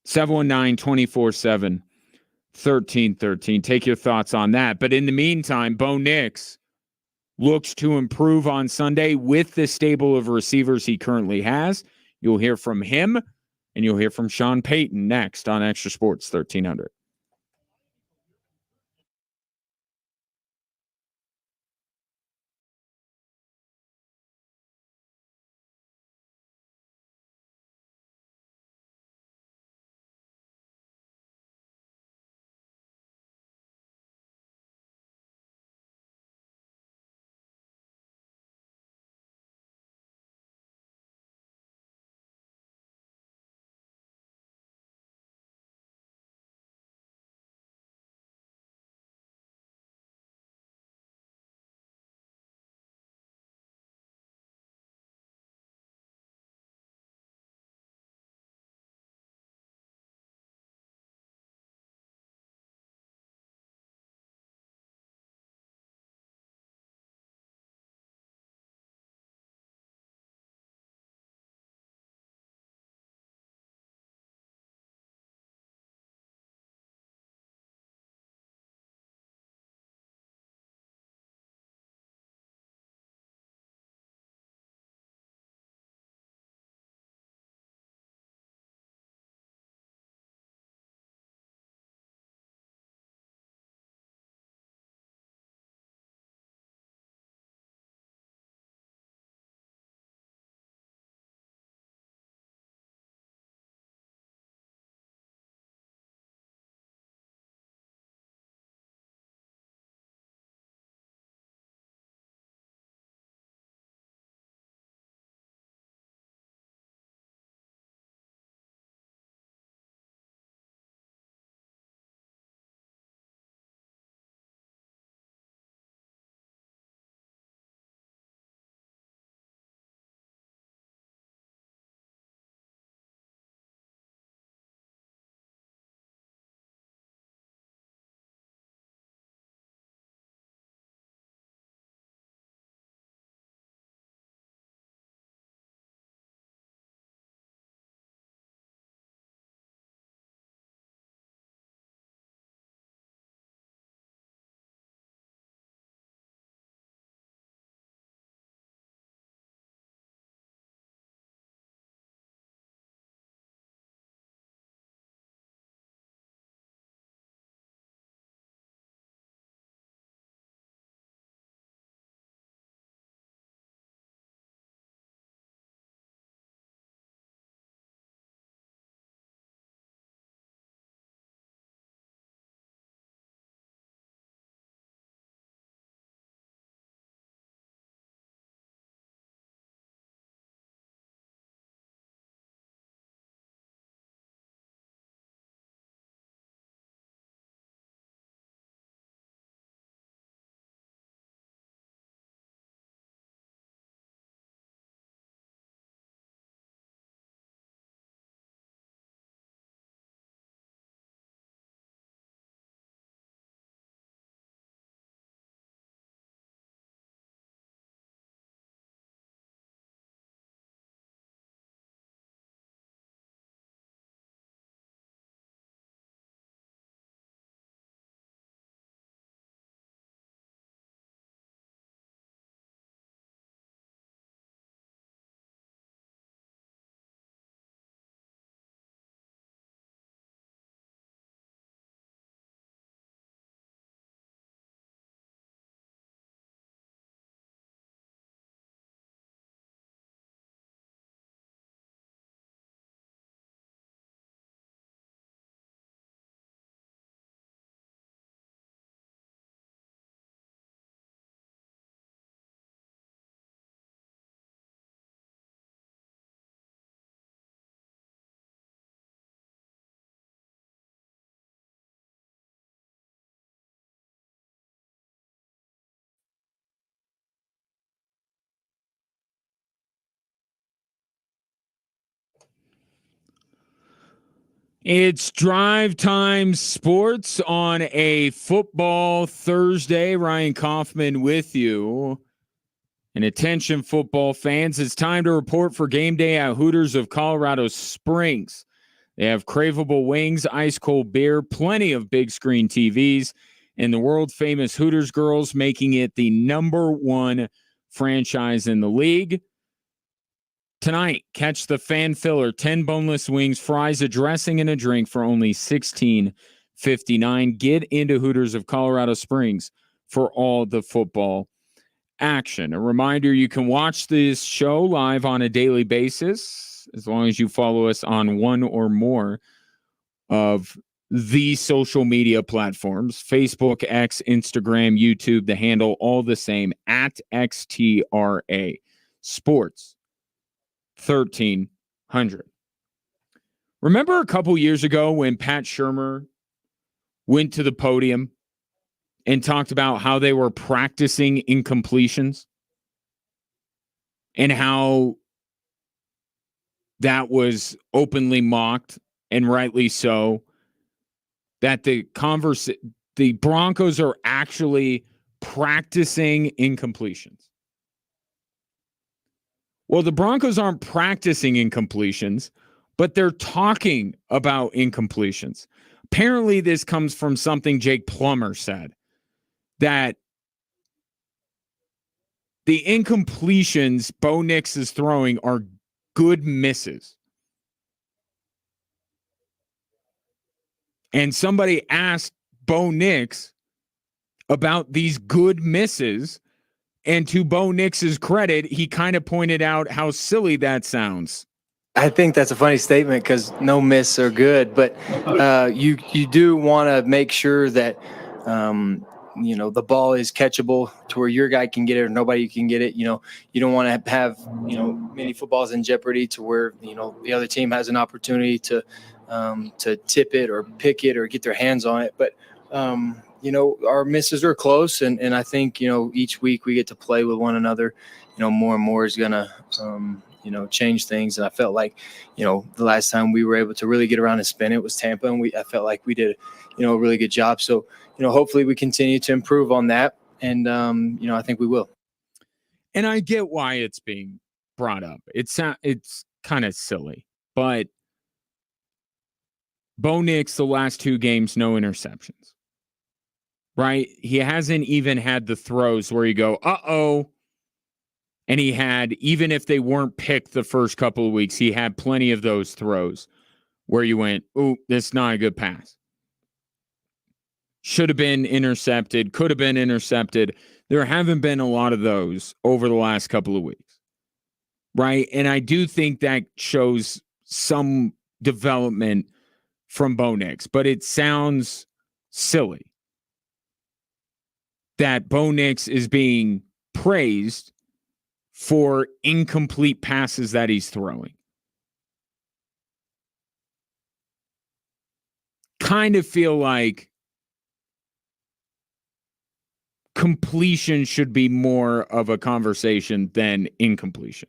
719-247-1313. Take your thoughts on that. But in the meantime, Bo Nix looks to improve on Sunday with the stable of receivers he currently has. You'll hear from him, and you'll hear from Sean Payton next on Extra Sports 1300. It's Drive Time Sports on a football Thursday. Ryan Kaufman with you. And attention, football fans, it's time to report for game day at Hooters of Colorado Springs. They have craveable wings, ice cold beer, plenty of big screen TVs, and the world famous Hooters girls, making it the #1 franchise in the league. Tonight, catch the fan filler, 10 boneless wings, fries, a dressing, and a drink for only $16.59. Get into Hooters of Colorado Springs for all the football action. A reminder, you can watch this show live on a daily basis as long as you follow us on one or more of the social media platforms: Facebook, X, Instagram, YouTube. The handle all the same, at XTRA Sports 1300. Remember a couple years ago when Pat Shurmur went to the podium and talked about how they were practicing incompletions and how that was openly mocked, and rightly so, that the Broncos are actually practicing incompletions? Well, the Broncos aren't practicing incompletions, but they're talking about incompletions. Apparently, this comes from something Jake Plummer said, that the incompletions Bo Nix is throwing are good misses. And somebody asked Bo Nix about these good misses, and to Bo Nix's credit, he kind of pointed out how silly that sounds. I think that's a funny statement because no miss are good, but you do want to make sure that the ball is catchable to where your guy can get it or nobody can get it. You don't want to have many footballs in jeopardy to where the other team has an opportunity to tip it or pick it or get their hands on it. But our misses are close, and I think each week we get to play with one another. More and more is gonna change things. And I felt like, the last time we were able to really get around and spin it was Tampa, and I felt like we did, a really good job. So, hopefully we continue to improve on that. And, I think we will. And I get why it's being brought up. It's kind of silly, but Bo Nix, the last 2 games, no interceptions, right? He hasn't even had the throws where you go, uh-oh. And he had, even if they weren't picked the first couple of weeks, he had plenty of those throws where you went, ooh, this is not a good pass. Should have been intercepted, could have been intercepted. There haven't been a lot of those over the last couple of weeks, right? And I do think that shows some development from Bo Nix, but it sounds silly that Bo Nix is being praised for incomplete passes that he's throwing. Kind of feel like completion should be more of a conversation than incompletions.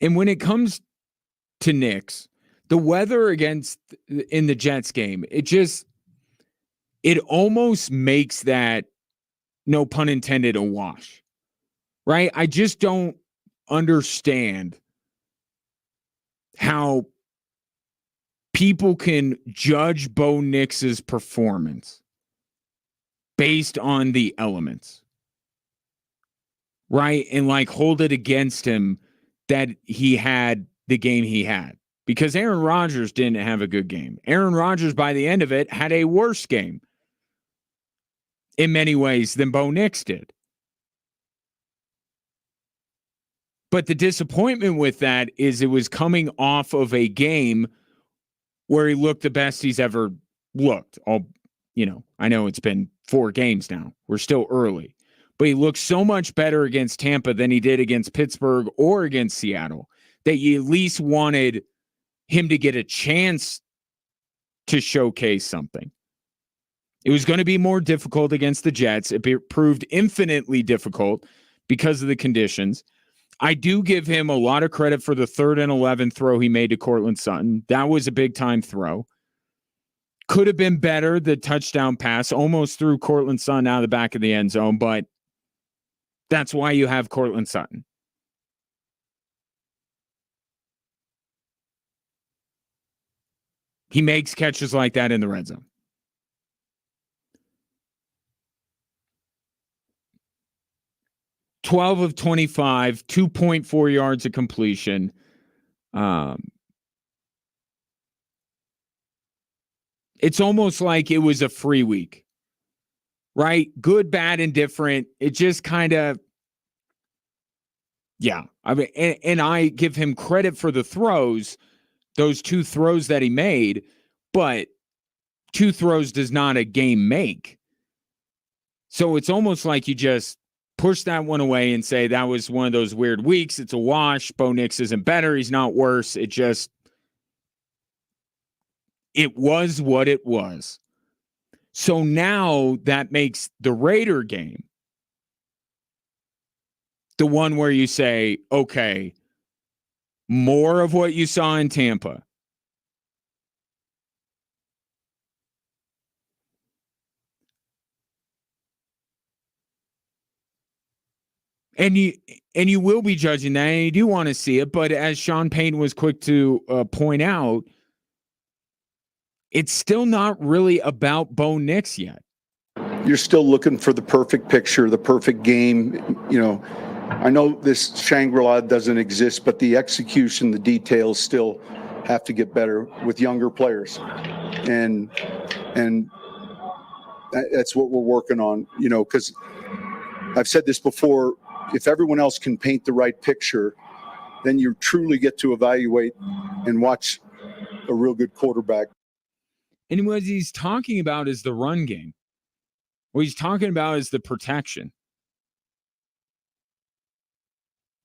And when it comes to Nix, the weather in the Jets game, it almost makes that, no pun intended, a wash, right? I just don't understand how people can judge Bo Nix's performance based on the elements, right? And hold it against him that he had the game he had, because Aaron Rodgers didn't have a good game. Aaron Rodgers, by the end of it, had a worse game in many ways than Bo Nix did. But the disappointment with that is it was coming off of a game where he looked the best he's ever looked. I know it's been 4 games now. We're still early. But he looked so much better against Tampa than he did against Pittsburgh or against Seattle that you at least wanted him to get a chance to showcase something. It was going to be more difficult against the Jets. It proved infinitely difficult because of the conditions. I do give him a lot of credit for the 3rd and 11 throw he made to Cortland Sutton. That was a big time throw. Could have been better, the touchdown pass. Almost threw Cortland Sutton out of the back of the end zone, but that's why you have Cortland Sutton. He makes catches like that in the red zone. $12 of 25, 2.4 yards of completion. It's almost like it was a free week, right? Good, bad, indifferent. It just kind of, yeah. I mean, and I give him credit for the throws, those 2 throws that he made, but 2 throws does not a game make. So it's almost like you just push that one away and say that was one of those weird weeks. It's a wash. Bo Nix isn't better. He's not worse. It was what it was. So now that makes the Raider game the one where you say, okay, more of what you saw in Tampa. And you will be judging that, and you do want to see it, but as Sean Payton was quick to point out, it's still not really about Bo Nix yet. You're still looking for the perfect picture, the perfect game. You know, I know this Shangri-La doesn't exist, but the execution, the details still have to get better with younger players. And that's what we're working on, you know, because I've said this before, if everyone else can paint the right picture, then you truly get to evaluate and watch a real good quarterback. And what he's talking about is the run game. What he's talking about is the protection.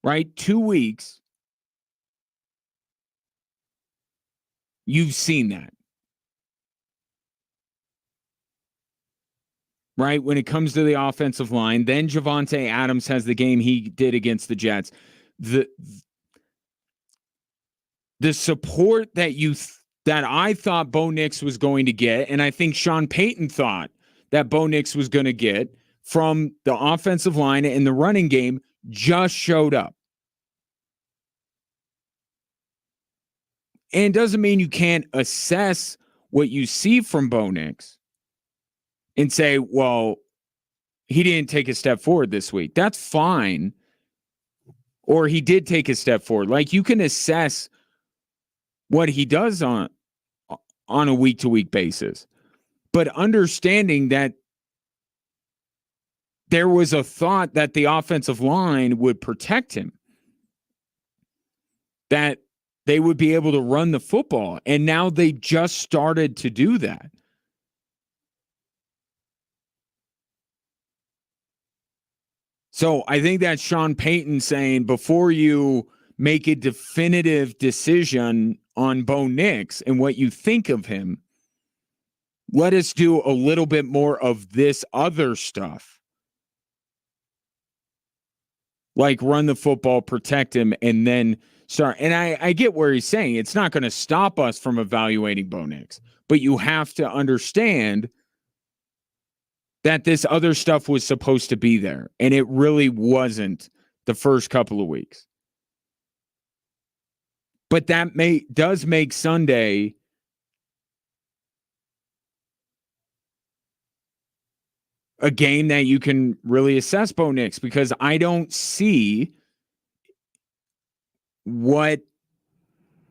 Right? 2 weeks. You've seen that. Right? When it comes to the offensive line, then Javonte Adams has the game he did against the Jets. The support that that I thought Bo Nix was going to get, and I think Sean Payton thought that Bo Nix was going to get from the offensive line and the running game just showed up. And it doesn't mean you can't assess what you see from Bo Nix and say, well, he didn't take a step forward this week. That's fine. Or he did take a step forward. Like, you can assess what he does on a week-to-week basis. But understanding that there was a thought that the offensive line would protect him, that they would be able to run the football. And now they just started to do that. So I think that's Sean Payton saying, before you make a definitive decision on Bo Nix and what you think of him, let us do a little bit more of this other stuff. Like run the football, protect him, and then start. And I get where he's saying it's not going to stop us from evaluating Bo Nix, but you have to understand that this other stuff was supposed to be there, and it really wasn't the first couple of weeks. But that does make Sunday a game that you can really assess Bo Nix, because I don't see what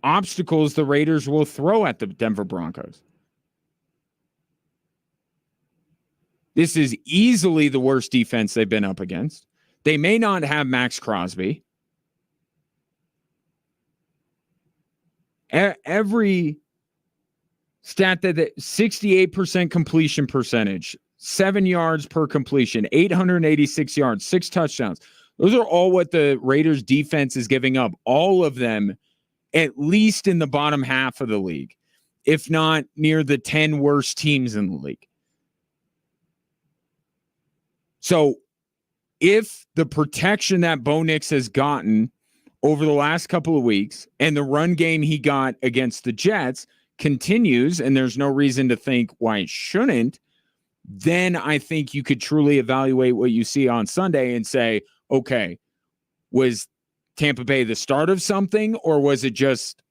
obstacles the Raiders will throw at the Denver Broncos. This is easily the worst defense they've been up against. They may not have Max Crosby. Every stat that 68% completion percentage, 7 yards per completion, 886 yards, 6 touchdowns. Those are all what the Raiders defense is giving up. All of them, at least in the bottom half of the league, if not near the 10 worst teams in the league. So if the protection that Bo Nix has gotten over the last couple of weeks and the run game he got against the Jets continues, and there's no reason to think why it shouldn't, then I think you could truly evaluate what you see on Sunday and say, okay, was Tampa Bay the start of something, or was it just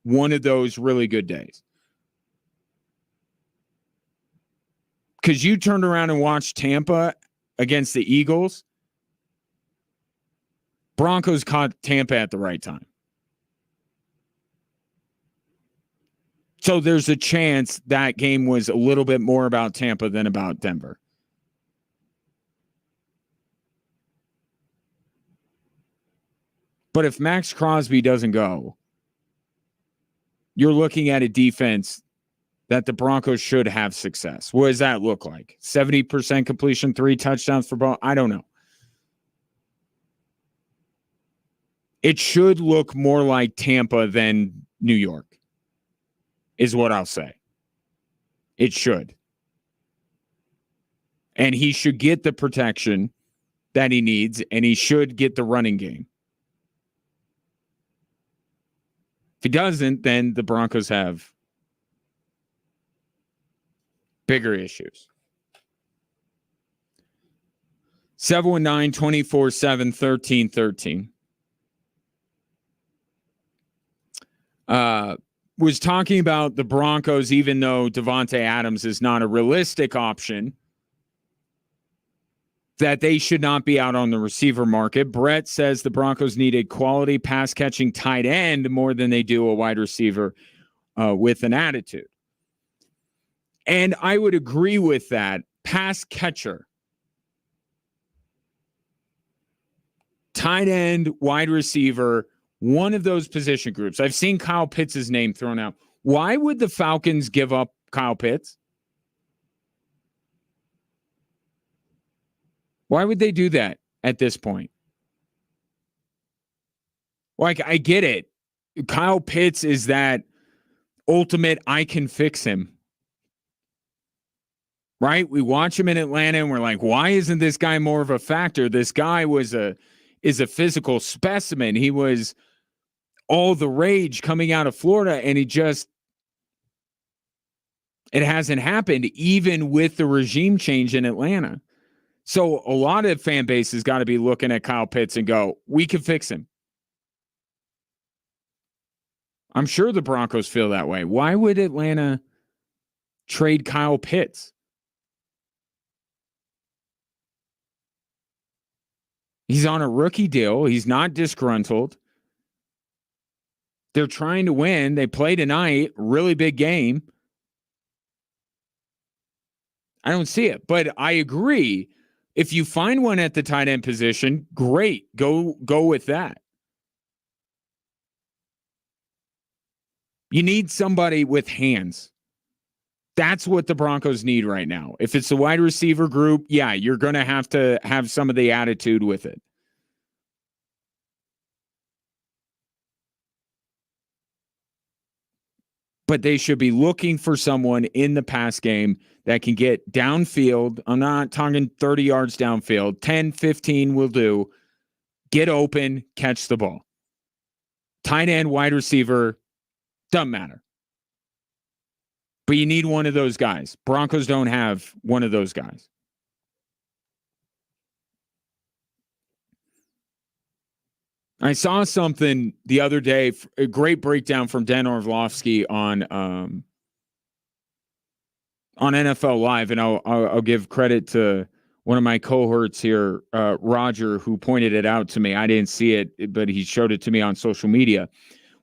one of those really good days? Because you turned around and watched Tampa against the Eagles. Broncos caught Tampa at the right time. So there's a chance that game was a little bit more about Tampa than about Denver. But if Max Crosby doesn't go, you're looking at a defense that the Broncos should have success. What does that look like? 70% completion, 3 touchdowns for Bo? I don't know. It should look more like Tampa than New York, is what I'll say. It should. And he should get the protection that he needs, and he should get the running game. If he doesn't, then the Broncos have bigger issues. 719-247-1313. Was talking about the Broncos, even though Devontae Adams is not a realistic option, that they should not be out on the receiver market. Brett says the Broncos need a quality pass-catching tight end more than they do a wide receiver with an attitude. And I would agree with that. Pass catcher. Tight end, wide receiver, one of those position groups. I've seen Kyle Pitts' name thrown out. Why would the Falcons give up Kyle Pitts? Why would they do that at this point? Like, I get it. Kyle Pitts is that ultimate I can fix him. Right? We watch him in Atlanta and we're like, why isn't this guy more of a factor? This guy is a physical specimen. He was all the rage coming out of Florida, and it hasn't happened even with the regime change in Atlanta. So a lot of fan base has got to be looking at Kyle Pitts and go, we can fix him. I'm sure the Broncos feel that way. Why would Atlanta trade Kyle Pitts? He's on a rookie deal. He's not disgruntled. They're trying to win. They play tonight. Really big game. I don't see it, but I agree. If you find one at the tight end position, great. Go with that. You need somebody with hands. That's what the Broncos need right now. If it's the wide receiver group, yeah, you're going to have some of the attitude with it. But they should be looking for someone in the pass game that can get downfield. I'm not talking 30 yards downfield. 10, 15 will do. Get open, catch the ball. Tight end, wide receiver, doesn't matter. But you need one of those guys. Broncos don't have one of those guys. I saw something the other day, a great breakdown from Dan Orlovsky on NFL Live, and I'll give credit to one of my cohorts here, Roger, who pointed it out to me. I didn't see it, but he showed it to me on social media,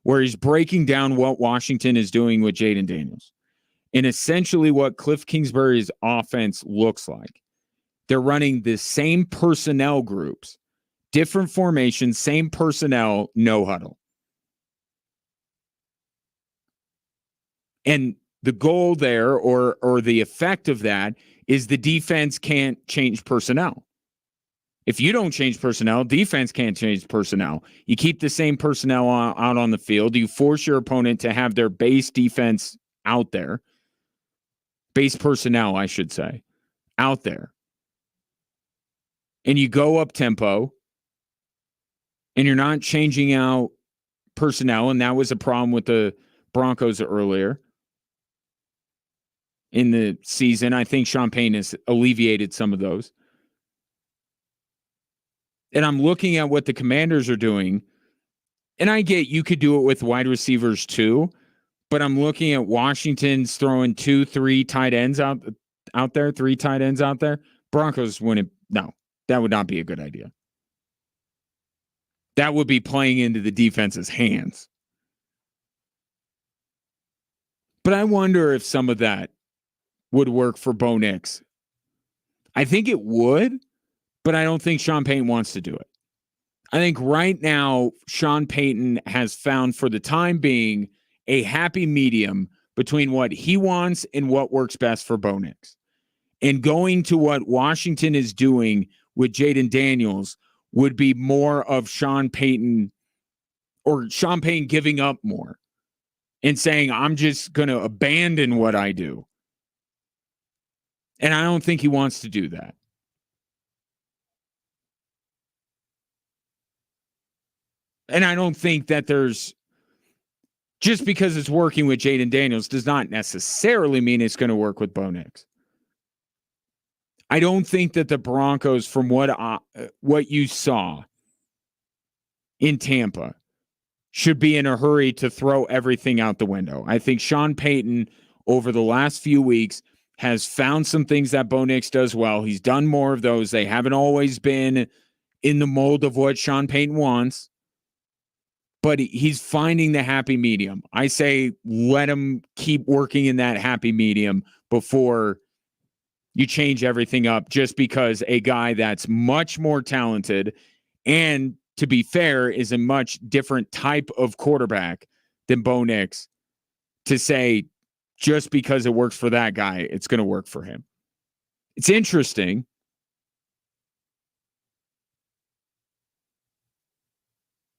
where he's breaking down what Washington is doing with Jaden Daniels and essentially what Cliff Kingsbury's offense looks like. They're running the same personnel groups. Different formations, same personnel, no huddle. And the goal there, or the effect of that, is the defense can't change personnel. If you don't change personnel, defense can't change personnel. You keep the same personnel out on the field. You force your opponent to have their base defense out there. Base personnel, I should say, out there. and you go up tempo and you're not changing out personnel, and that was a problem with the Broncos earlier in the season. I think Sean Payton has alleviated some of those. And I'm looking at what the Commanders are doing, and I get you could do it with wide receivers too, but I'm looking at Washington's throwing 2-3 tight ends out there, 3 tight ends out there. Broncos wouldn't. No, that would not be a good idea. That would be playing into the defense's hands. But I wonder if some of that would work for Bo Nix. I think it would, but I don't think Sean Payton wants to do it. I think right now, Sean Payton has found for the time being a happy medium between what he wants and what works best for Bo Nix. And going to what Washington is doing with Jaden Daniels would be more of Sean Payton, or Sean Payton giving up more and saying, I'm just going to abandon what I do. And I don't think he wants to do that. And I don't think that there's, just because it's working with Jaden Daniels does not necessarily mean it's going to work with Bo Nix. I don't think that the Broncos, from what you saw in Tampa, should be in a hurry to throw everything out the window. I think Sean Payton, over the last few weeks, has found some things that Bo Nix does well. He's done more of those. They haven't always been in the mold of what Sean Payton wants, but he's finding the happy medium. I say let him keep working in that happy medium before you change everything up, just because a guy that's much more talented and, to be fair, is a much different type of quarterback than Bo Nix, to say just because it works for that guy, it's going to work for him. It's interesting.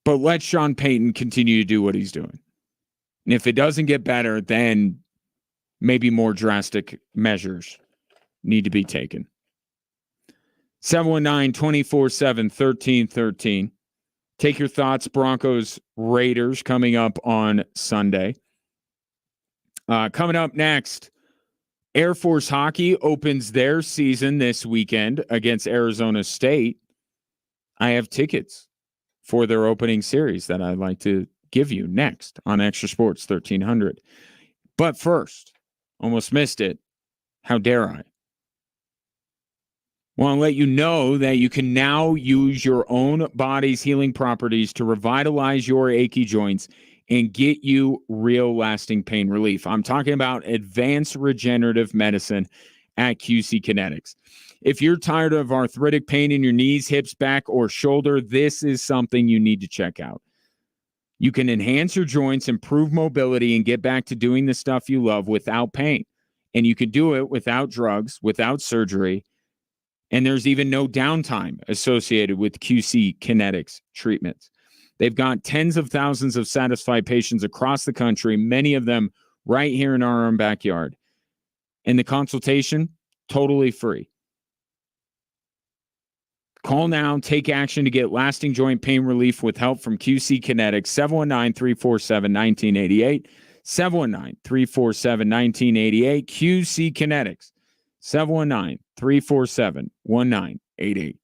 But let Sean Payton continue to do what he's doing. And if it doesn't get better, then maybe more drastic measures need to be taken. 719-247-1313. Take your thoughts. Broncos Raiders coming up on Sunday. Coming up next, Air Force Hockey opens their season this weekend against Arizona State. I have tickets for their opening series that I'd like to give you next on Extra Sports 1300. But first, almost missed it. How dare I? Want to let you know that you can now use your own body's healing properties to revitalize your achy joints and get you real lasting pain relief. I'm talking about advanced regenerative medicine at QC Kinetics. If you're tired of arthritic pain in your knees, hips, back, or shoulder, this is something you need to check out. You can enhance your joints, improve mobility, and get back to doing the stuff you love without pain. And you can do it without drugs, without surgery. And there's even no downtime associated with QC Kinetics treatments. They've got tens of thousands of satisfied patients across the country, many of them right here in our own backyard. And the consultation, totally free. Call now, take action to get lasting joint pain relief with help from QC Kinetics, 719-347-1988, 719-347-1988, QC Kinetics, 719-347-1988.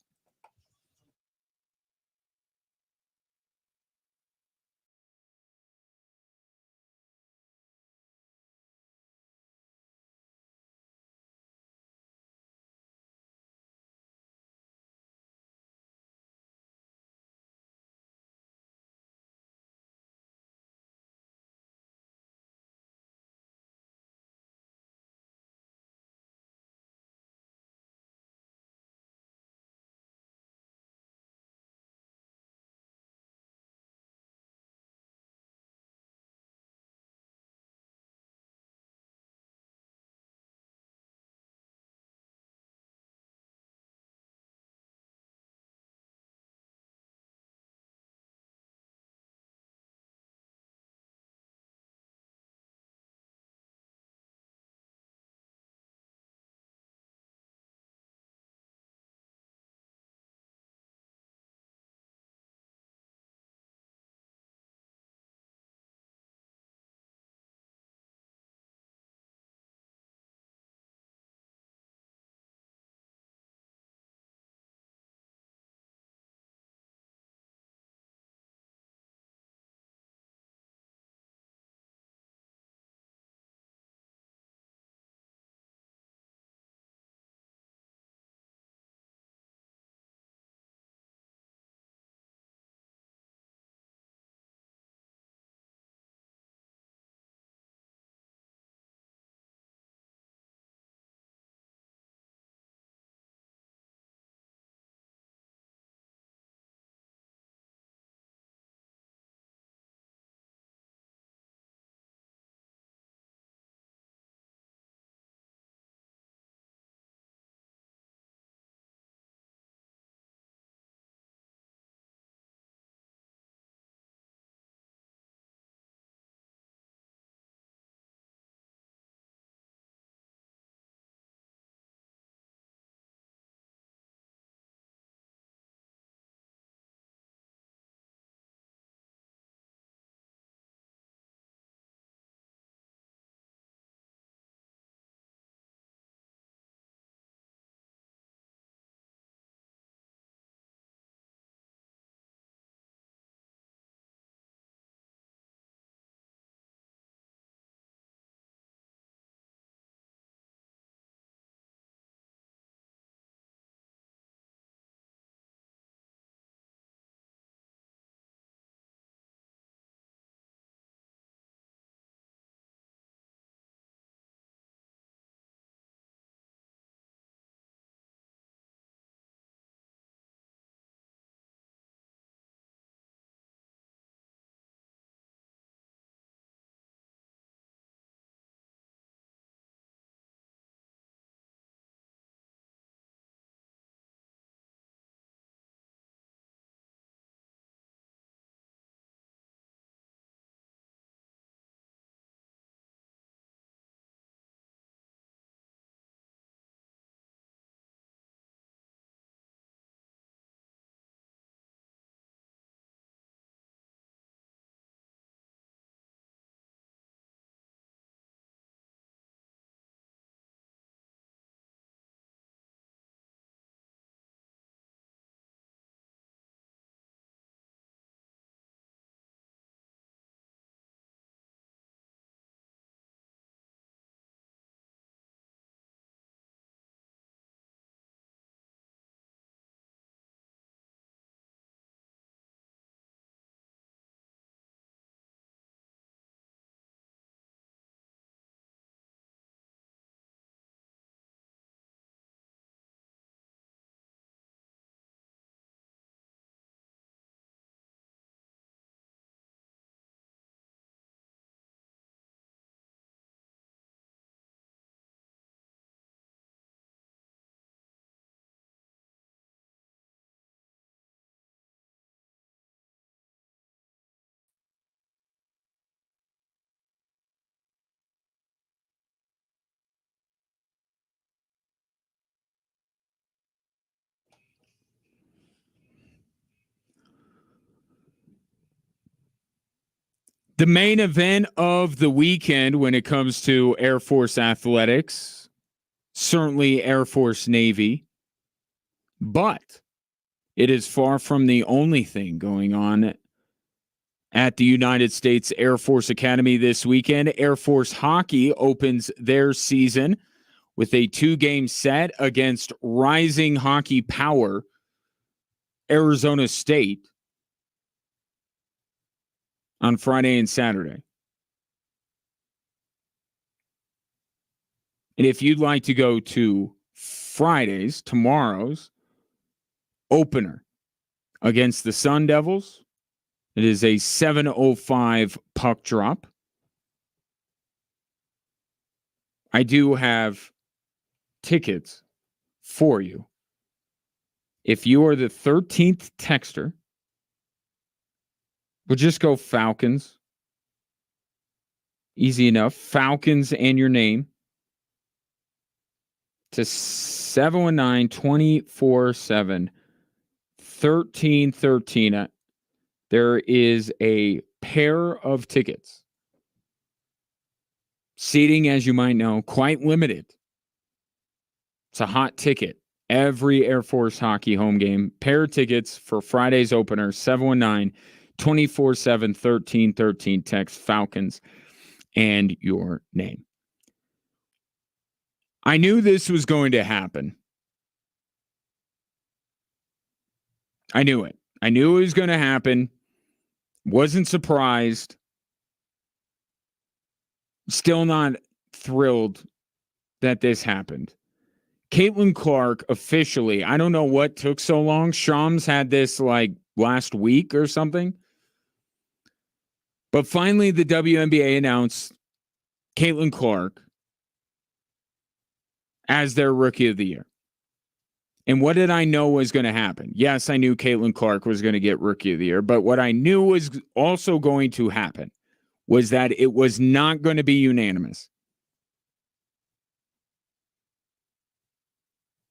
The main event of the weekend when it comes to Air Force athletics, certainly Air Force Navy, but it is far from the only thing going on at the United States Air Force Academy this weekend. Air Force hockey opens their season with a 2-game set against rising hockey power Arizona State on Friday and Saturday. And if you'd like to go to tomorrow's opener against the Sun Devils, it is a 7:05 puck drop. I do have tickets for you. If you are the 13th texter, we'll just go Falcons. Easy enough. Falcons and your name to 719-247-1313. There is a pair of tickets. Seating, as you might know, quite limited. It's a hot ticket. Every Air Force hockey home game. Pair of tickets for Friday's opener, 719-247-1313. Text Falcons and your name. I knew this was going to happen. I knew it. I knew it was going to happen. Wasn't surprised. Still not thrilled that this happened. Caitlin Clark officially, I don't know what took so long. Shams had this like last week or something. But finally, the WNBA announced Caitlin Clark as their Rookie of the Year. And what did I know was going to happen? Yes, I knew Caitlin Clark was going to get Rookie of the Year, but what I knew was also going to happen was that it was not going to be unanimous.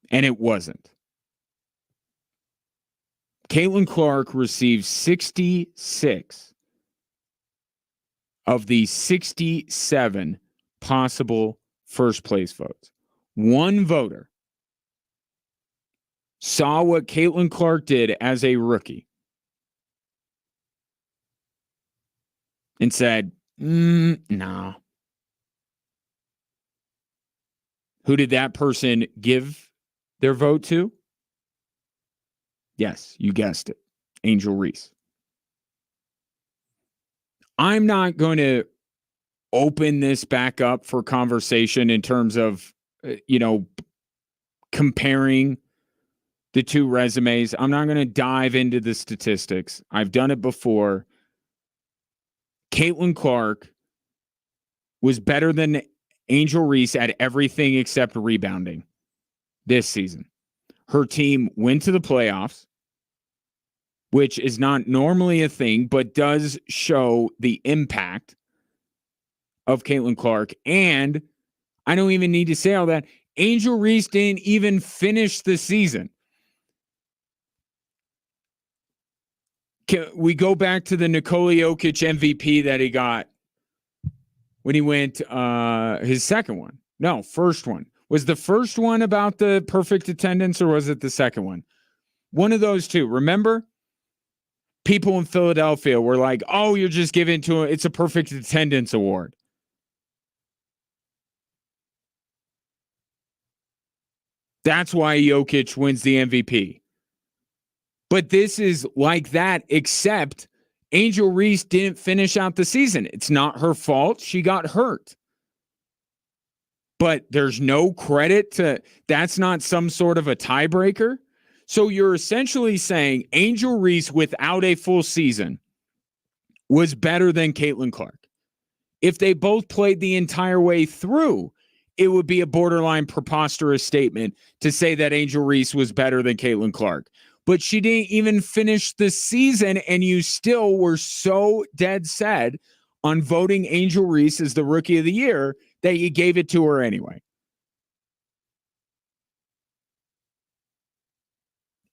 And it wasn't. Caitlin Clark received 66 of the 67 possible first place votes. One voter saw what Caitlin Clark did as a rookie and said, no. Who did that person give their vote to? Yes, you guessed it. Angel Reese. I'm not going to open this back up for conversation in terms of, comparing the two resumes. I'm not going to dive into the statistics. I've done it before. Caitlin Clark was better than Angel Reese at everything except rebounding this season. Her team went to the playoffs, which is not normally a thing, but does show the impact of Caitlin Clark. And I don't even need to say all that. Angel Reese didn't even finish the season. We go back to the Nikola Jokic MVP that he got when he went his second one. No, first one. Was the first one about the perfect attendance or was it the second one? One of those two. Remember? People in Philadelphia were like, oh, you're just giving to it's a perfect attendance award. That's why Jokic wins the MVP. But this is like that, except Angel Reese didn't finish out the season. It's not her fault. She got hurt. But there's no credit to, that's not some sort of a tiebreaker. So you're essentially saying Angel Reese without a full season was better than Caitlin Clark. If they both played the entire way through, it would be a borderline preposterous statement to say that Angel Reese was better than Caitlin Clark. But she didn't even finish the season, and you still were so dead set on voting Angel Reese as the Rookie of the Year that you gave it to her anyway.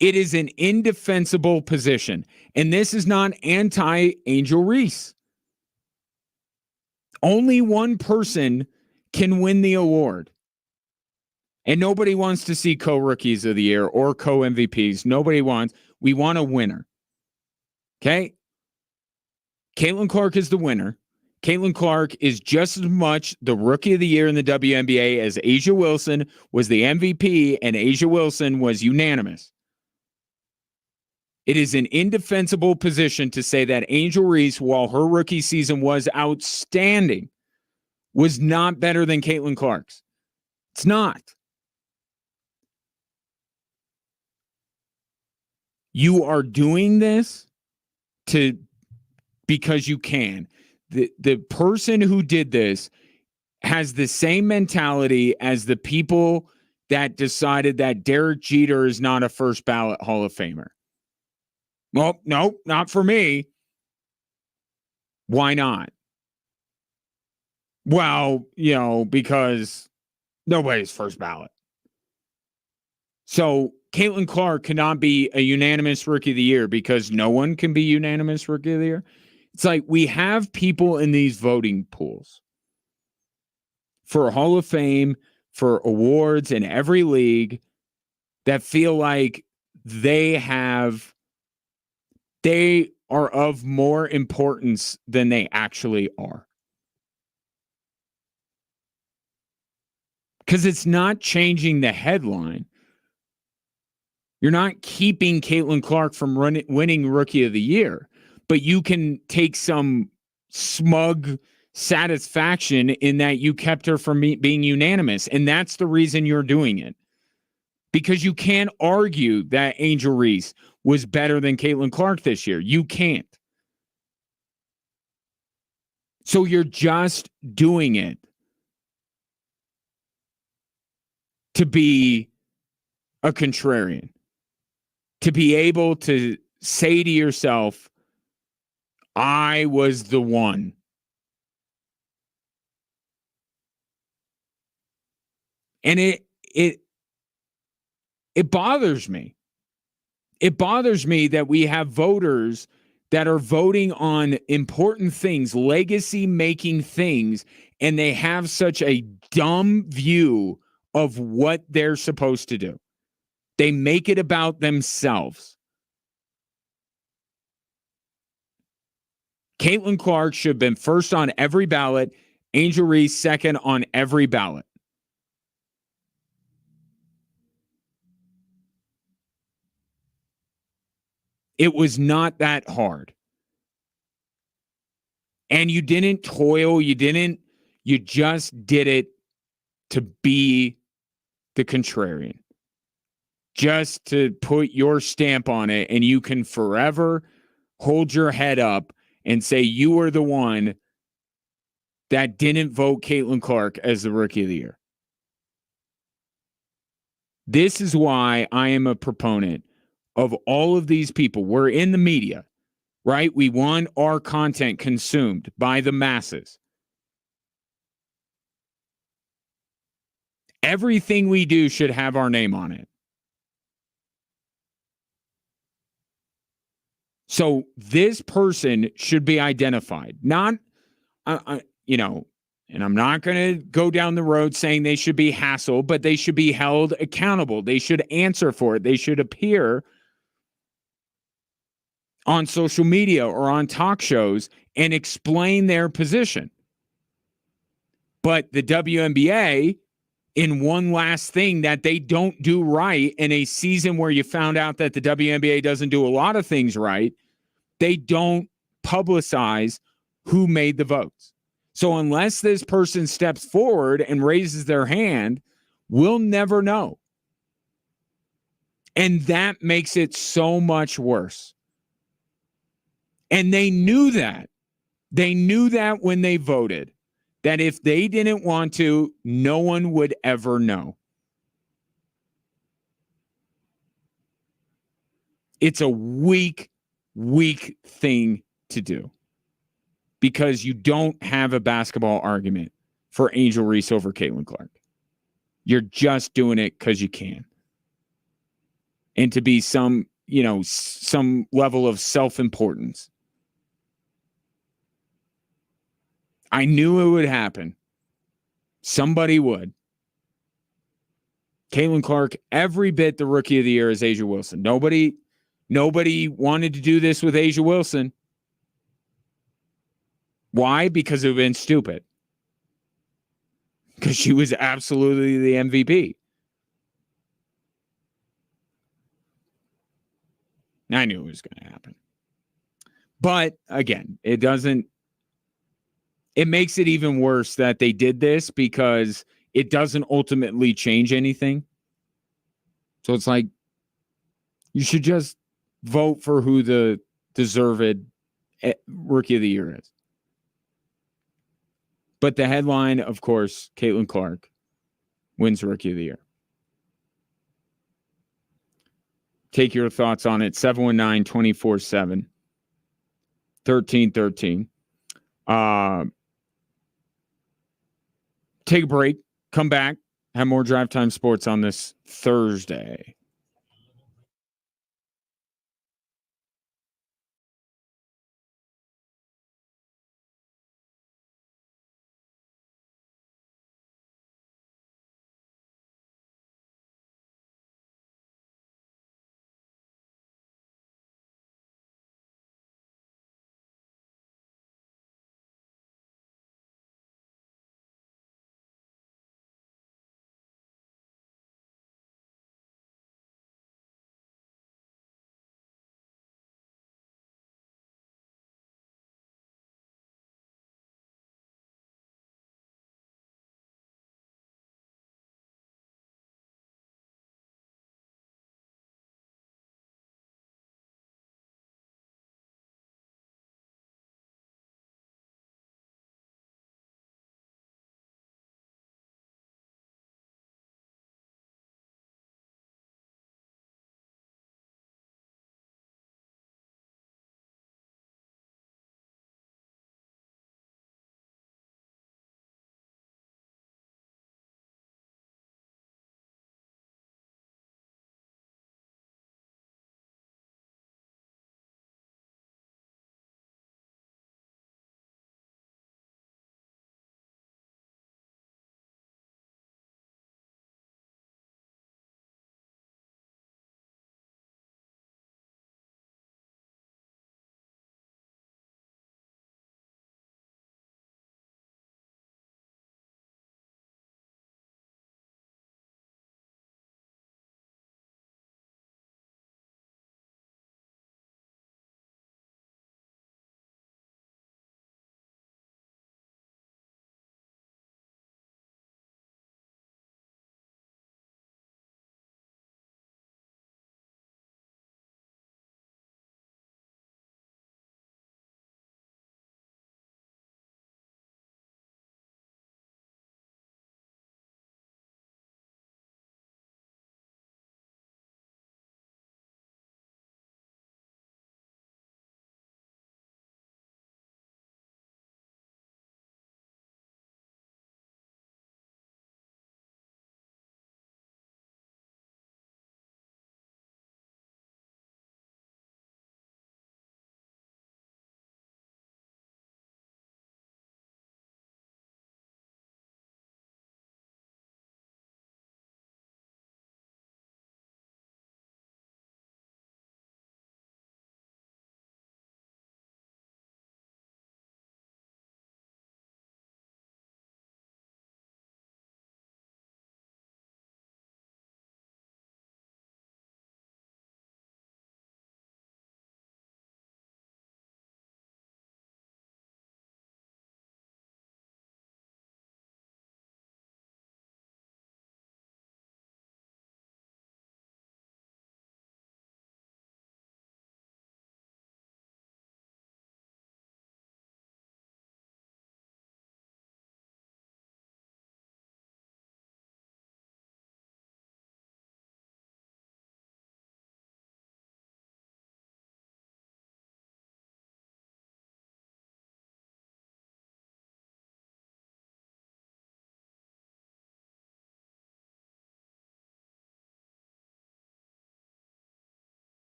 It is an indefensible position, and this is not anti-Angel Reese. Only one person can win the award. And nobody wants to see co-rookies of the year or co-MVPs. Nobody wants. We want a winner. Okay? Caitlin Clark is the winner. Caitlin Clark is just as much the rookie of the year in the WNBA as A'ja Wilson was the MVP, and A'ja Wilson was unanimous. It is an indefensible position to say that Angel Reese, while her rookie season was outstanding, was not better than Caitlin Clark's. It's not. You are doing this because you can. The person who did this has the same mentality as the people that decided that Derek Jeter is not a first ballot Hall of Famer. Well, no, not for me. Why not? Well, because nobody's first ballot. So Caitlin Clark cannot be a unanimous rookie of the year because no one can be unanimous rookie of the year. It's like we have people in these voting pools for Hall of Fame, for awards in every league that feel like they are of more importance than they actually are. Because it's not changing the headline. You're not keeping Caitlin Clark from winning Rookie of the Year, but you can take some smug satisfaction in that you kept her from being unanimous, and that's the reason you're doing it. Because you can't argue that Angel Reese was better than Caitlin Clark this year. You can't. So you're just doing it to be a contrarian, to be able to say to yourself, I was the one. And it bothers me. It bothers me that we have voters that are voting on important things, legacy-making things, and they have such a dumb view of what they're supposed to do. They make it about themselves. Caitlin Clark should have been first on every ballot. Angel Reese second on every ballot. It was not that hard. And you didn't toil. You just did it to be the contrarian. Just to put your stamp on it, and you can forever hold your head up and say you were the one that didn't vote Caitlin Clark as the Rookie of the Year. This is why I am a proponent of all of these people. We're in the media, right? We want our content consumed by the masses. Everything we do should have our name on it. So this person should be identified, not, and I'm not going to go down the road saying they should be hassled, but they should be held accountable. They should answer for it. They should appear on social media or on talk shows and explain their position. But the WNBA, in one last thing that they don't do right in a season where you found out that the WNBA doesn't do a lot of things right, they don't publicize who made the votes. So unless this person steps forward and raises their hand, we'll never know. And that makes it so much worse. And they knew that. They knew that when they voted, that if they didn't want to, no one would ever know. It's a weak thing to do because you don't have a basketball argument for Angel Reese over Caitlin Clark. You're just doing it because you can. And to be some level of self-importance. I knew it would happen. Somebody would. Caitlin Clark, every bit the rookie of the year is Asia Wilson. Nobody wanted to do this with Asia Wilson. Why? Because it would have been stupid. Because she was absolutely the MVP. I knew it was going to happen. But again, it makes it even worse that they did this because it doesn't ultimately change anything. So it's like, you should just vote for who the deserved rookie of the year is. But the headline, of course, Caitlin Clark wins rookie of the year. Take your thoughts on it. 719-247. 1313. Take a break. Come back. Have more Drive Time Sports on this Thursday.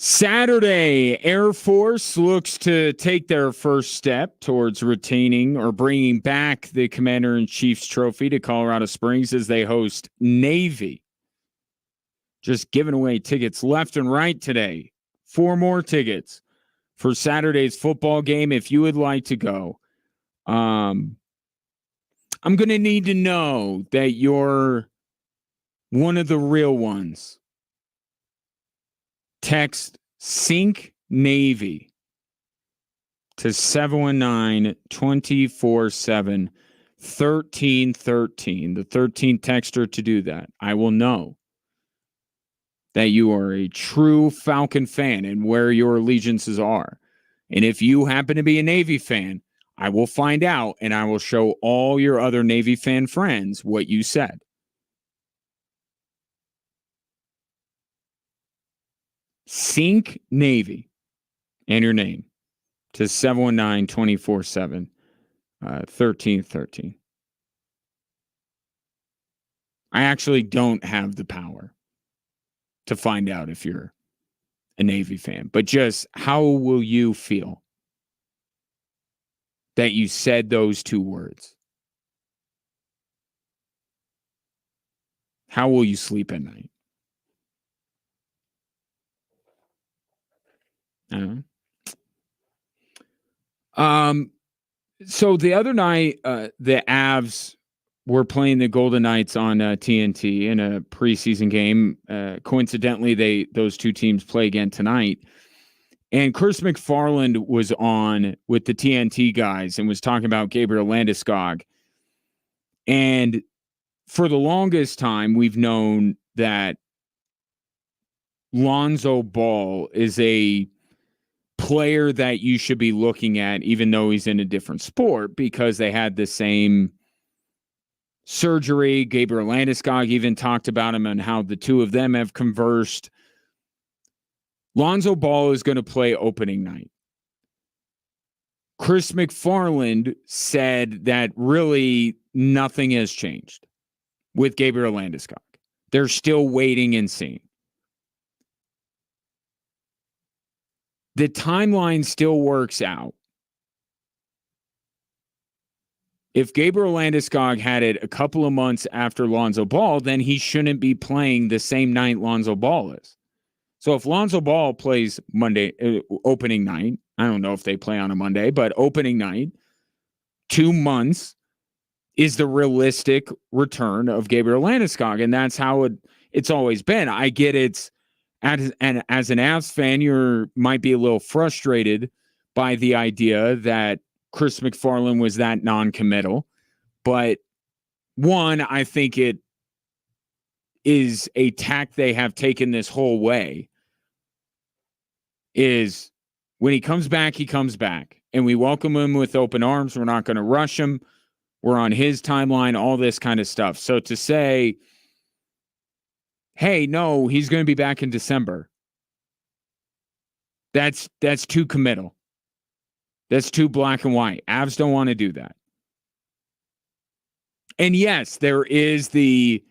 Saturday, Air Force looks to take their first step towards retaining or bringing back the Commander-in-Chief's trophy to Colorado Springs as they host Navy. Just giving away tickets left and right today. 4 more tickets for Saturday's football game if you would like to go. I'm going to need to know that you're one of the real ones. Text Sync Navy to 719-247-1313. The 13th texter to do that. I will know that you are a true Falcon fan and where your allegiances are. And if you happen to be a Navy fan, I will find out and I will show all your other Navy fan friends what you said. Sync Navy and your name to 719-247-1313. I actually don't have the power to find out if you're a Navy fan, but just how will you feel that you said those 2 words? How will you sleep at night? So the other night, the Avs were playing the Golden Knights on TNT in a preseason game. Coincidentally, those 2 teams play again tonight. And Chris McFarland was on with the TNT guys and was talking about Gabriel Landeskog. And for the longest time, we've known that Lonzo Ball is a player that you should be looking at, even though he's in a different sport, because they had the same surgery. Gabriel Landeskog even talked about him and how the 2 of them have conversed. Lonzo Ball is going to play opening night. Chris McFarland said that really nothing has changed with Gabriel Landeskog. They're still waiting and seeing. The timeline still works out. If Gabriel Landeskog had it a couple of months after Lonzo Ball, then he shouldn't be playing the same night Lonzo Ball is. So if Lonzo Ball plays Monday, opening night, I don't know if they play on a Monday, but opening night, 2 months is the realistic return of Gabriel Landeskog. And that's how it's always been. I get it's, as an Avs fan, you might be a little frustrated by the idea that Chris McFarland was that non-committal. But one, I think it is a tack they have taken this whole way, is when he comes back, he comes back. And we welcome him with open arms. We're not going to rush him. We're on his timeline, all this kind of stuff. So to say, hey, no, he's going to be back in December, that's too committal. That's too black and white. Avs don't want to do that. And yes, there is the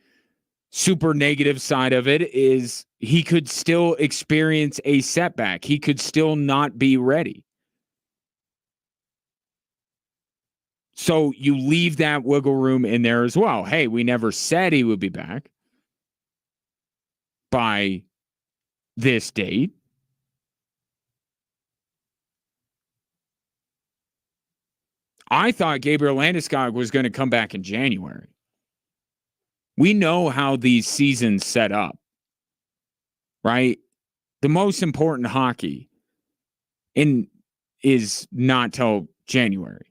super negative side of it, is he could still experience a setback. He could still not be ready. So you leave that wiggle room in there as well. Hey, we never said he would be back by this date. I thought Gabriel Landeskog was going to come back in January. We know how these seasons set up, right? The most important hockey is not till January,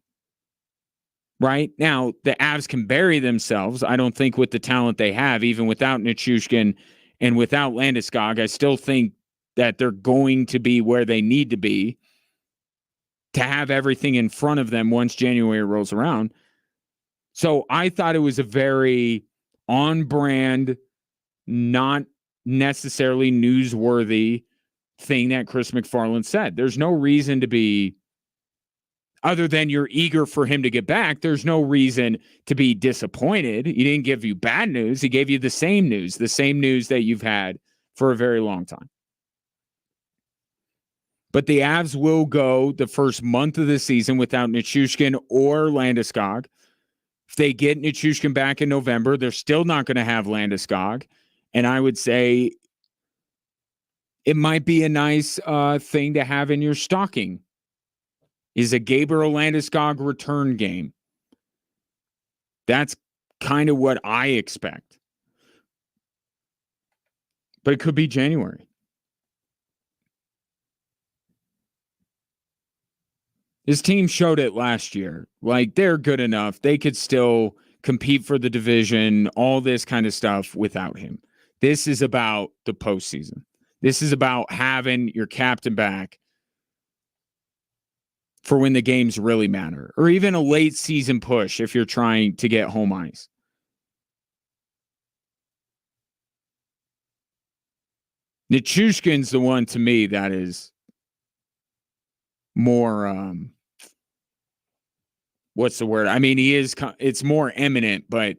right? Now, the Avs can bury themselves, I don't think, with the talent they have, even without Nichushkin and without Landeskog. I still think that they're going to be where they need to be to have everything in front of them once January rolls around. So I thought it was a very on-brand, not necessarily newsworthy thing that Chris McFarland said. There's no reason to be, other than you're eager for him to get back, there's no reason to be disappointed. He didn't give you bad news. He gave you the same news that you've had for a very long time. But the Avs will go the first month of the season without Nichushkin or Landeskog. If they get Nichushkin back in November, they're still not going to have Landeskog. And I would say it might be a nice thing to have in your stocking is a Gabriel Landeskog return game. That's kind of what I expect. But it could be January. His team showed it last year. Like, they're good enough. They could still compete for the division, all this kind of stuff without him. This is about the postseason. This is about having your captain back for when the games really matter, or even a late season push if you're trying to get home ice. Nichushkin's the one to me that is more, what's the word? I mean, it's more eminent, but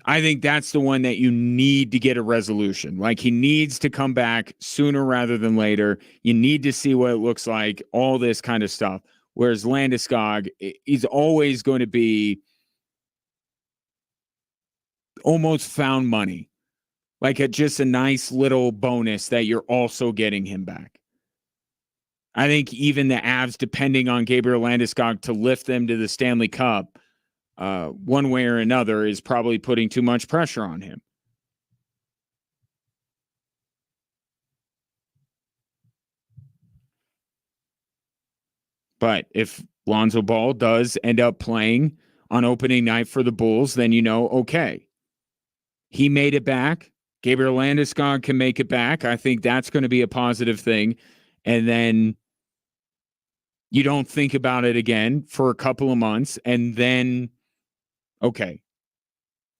I think that's the one that you need to get a resolution. Like, he needs to come back sooner rather than later. You need to see what it looks like, all this kind of stuff. Whereas Landeskog, he's always going to be almost found money. Like just a nice little bonus that you're also getting him back. I think even the Avs, depending on Gabriel Landeskog to lift them to the Stanley Cup, one way or another, is probably putting too much pressure on him. But if Lonzo Ball does end up playing on opening night for the Bulls, then okay, he made it back. Gabriel Landeskog can make it back. I think that's going to be a positive thing. And then you don't think about it again for a couple of months. And then, okay,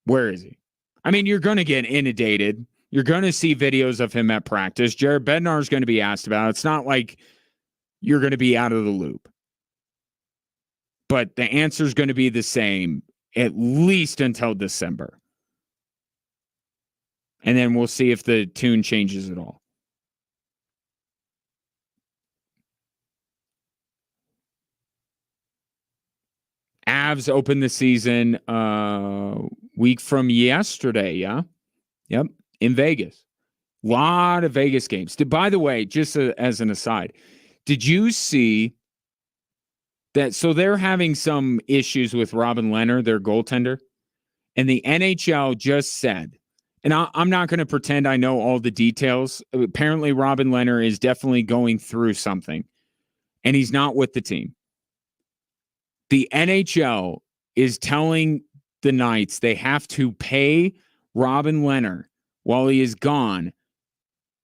where is he? I mean, you're going to get inundated. You're going to see videos of him at practice. Jared Bednar is going to be asked about it. It's not like you're going to be out of the loop. But the answer is going to be the same, at least until December. And then we'll see if the tune changes at all. Avs open the season week from yesterday, yeah? Yep, in Vegas. A lot of Vegas games. By the way, just as an aside, did you see that? So they're having some issues with Robin Leonard, their goaltender, and the NHL just said, and I'm not going to pretend I know all the details. Apparently, Robin Leonard is definitely going through something, and he's not with the team. The NHL is telling the Knights they have to pay Robin Leonard while he is gone,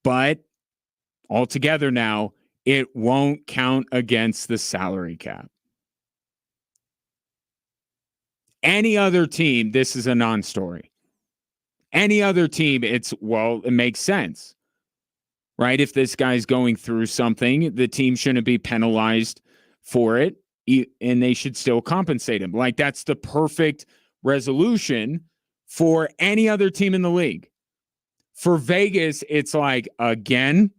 but altogether now, it won't count against the salary cap. Any other team, this is a non-story. Any other team, it makes sense, right? If this guy's going through something, the team shouldn't be penalized for it, and they should still compensate him. Like, that's the perfect resolution for any other team in the league. For Vegas, it's like, again,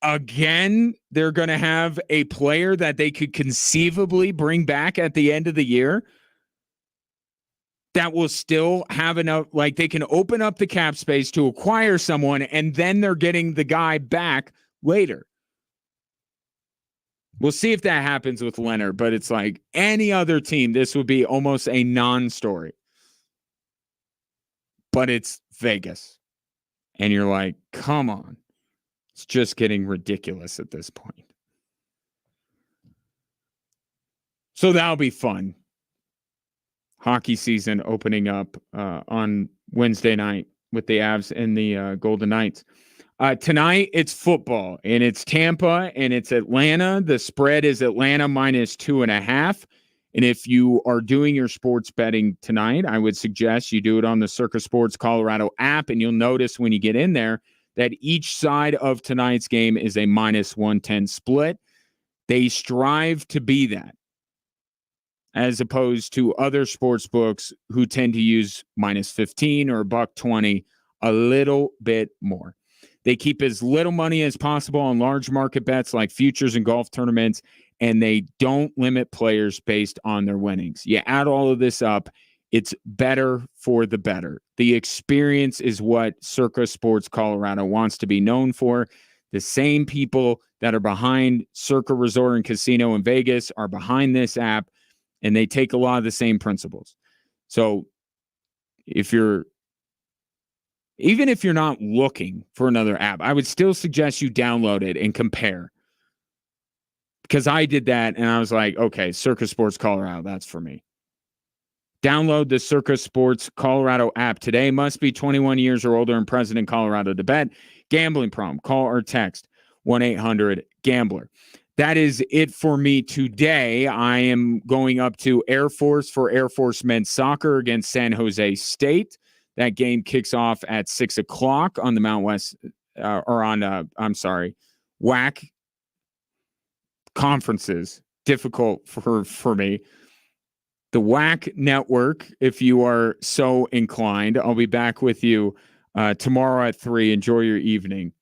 they're going to have a player that they could conceivably bring back at the end of the year that will still have enough, like, they can open up the cap space to acquire someone, and then they're getting the guy back later. We'll see if that happens with Leonard, but it's like any other team, this would be almost a non-story. But it's Vegas. And you're like, come on. It's just getting ridiculous at this point. So that'll be fun. Hockey season opening up on Wednesday night with the Avs and the Golden Knights. Tonight, it's football, and it's Tampa, and it's Atlanta. The spread is Atlanta -2.5. And if you are doing your sports betting tonight, I would suggest you do it on the Circa Sports Colorado app, and you'll notice when you get in there that each side of tonight's game is a -110 split. They strive to be that, as opposed to other sports books who tend to use -15 or $1.20 a little bit more. They keep as little money as possible on large market bets like futures and golf tournaments, and they don't limit players based on their winnings. You add all of this up, it's better for the better. The experience is what Circa Sports Colorado wants to be known for. The same people that are behind Circa Resort and Casino in Vegas are behind this app, and they take a lot of the same principles. So even if you're not looking for another app, I would still suggest you download it and compare. Because I did that and I was like, okay, Circa Sports Colorado, that's for me. Download the Circa Sports Colorado app today. Must be 21 years or older and present in Colorado to bet. Gambling problem. Call or text 1-800-GAMBLER. That is it for me today. I am going up to Air Force for Air Force men's soccer against San Jose State. That game kicks off at 6 o'clock on the Mount West, WAC conferences. Difficult for me. The WAC network, if you are so inclined. I'll be back with you tomorrow at 3. Enjoy your evening.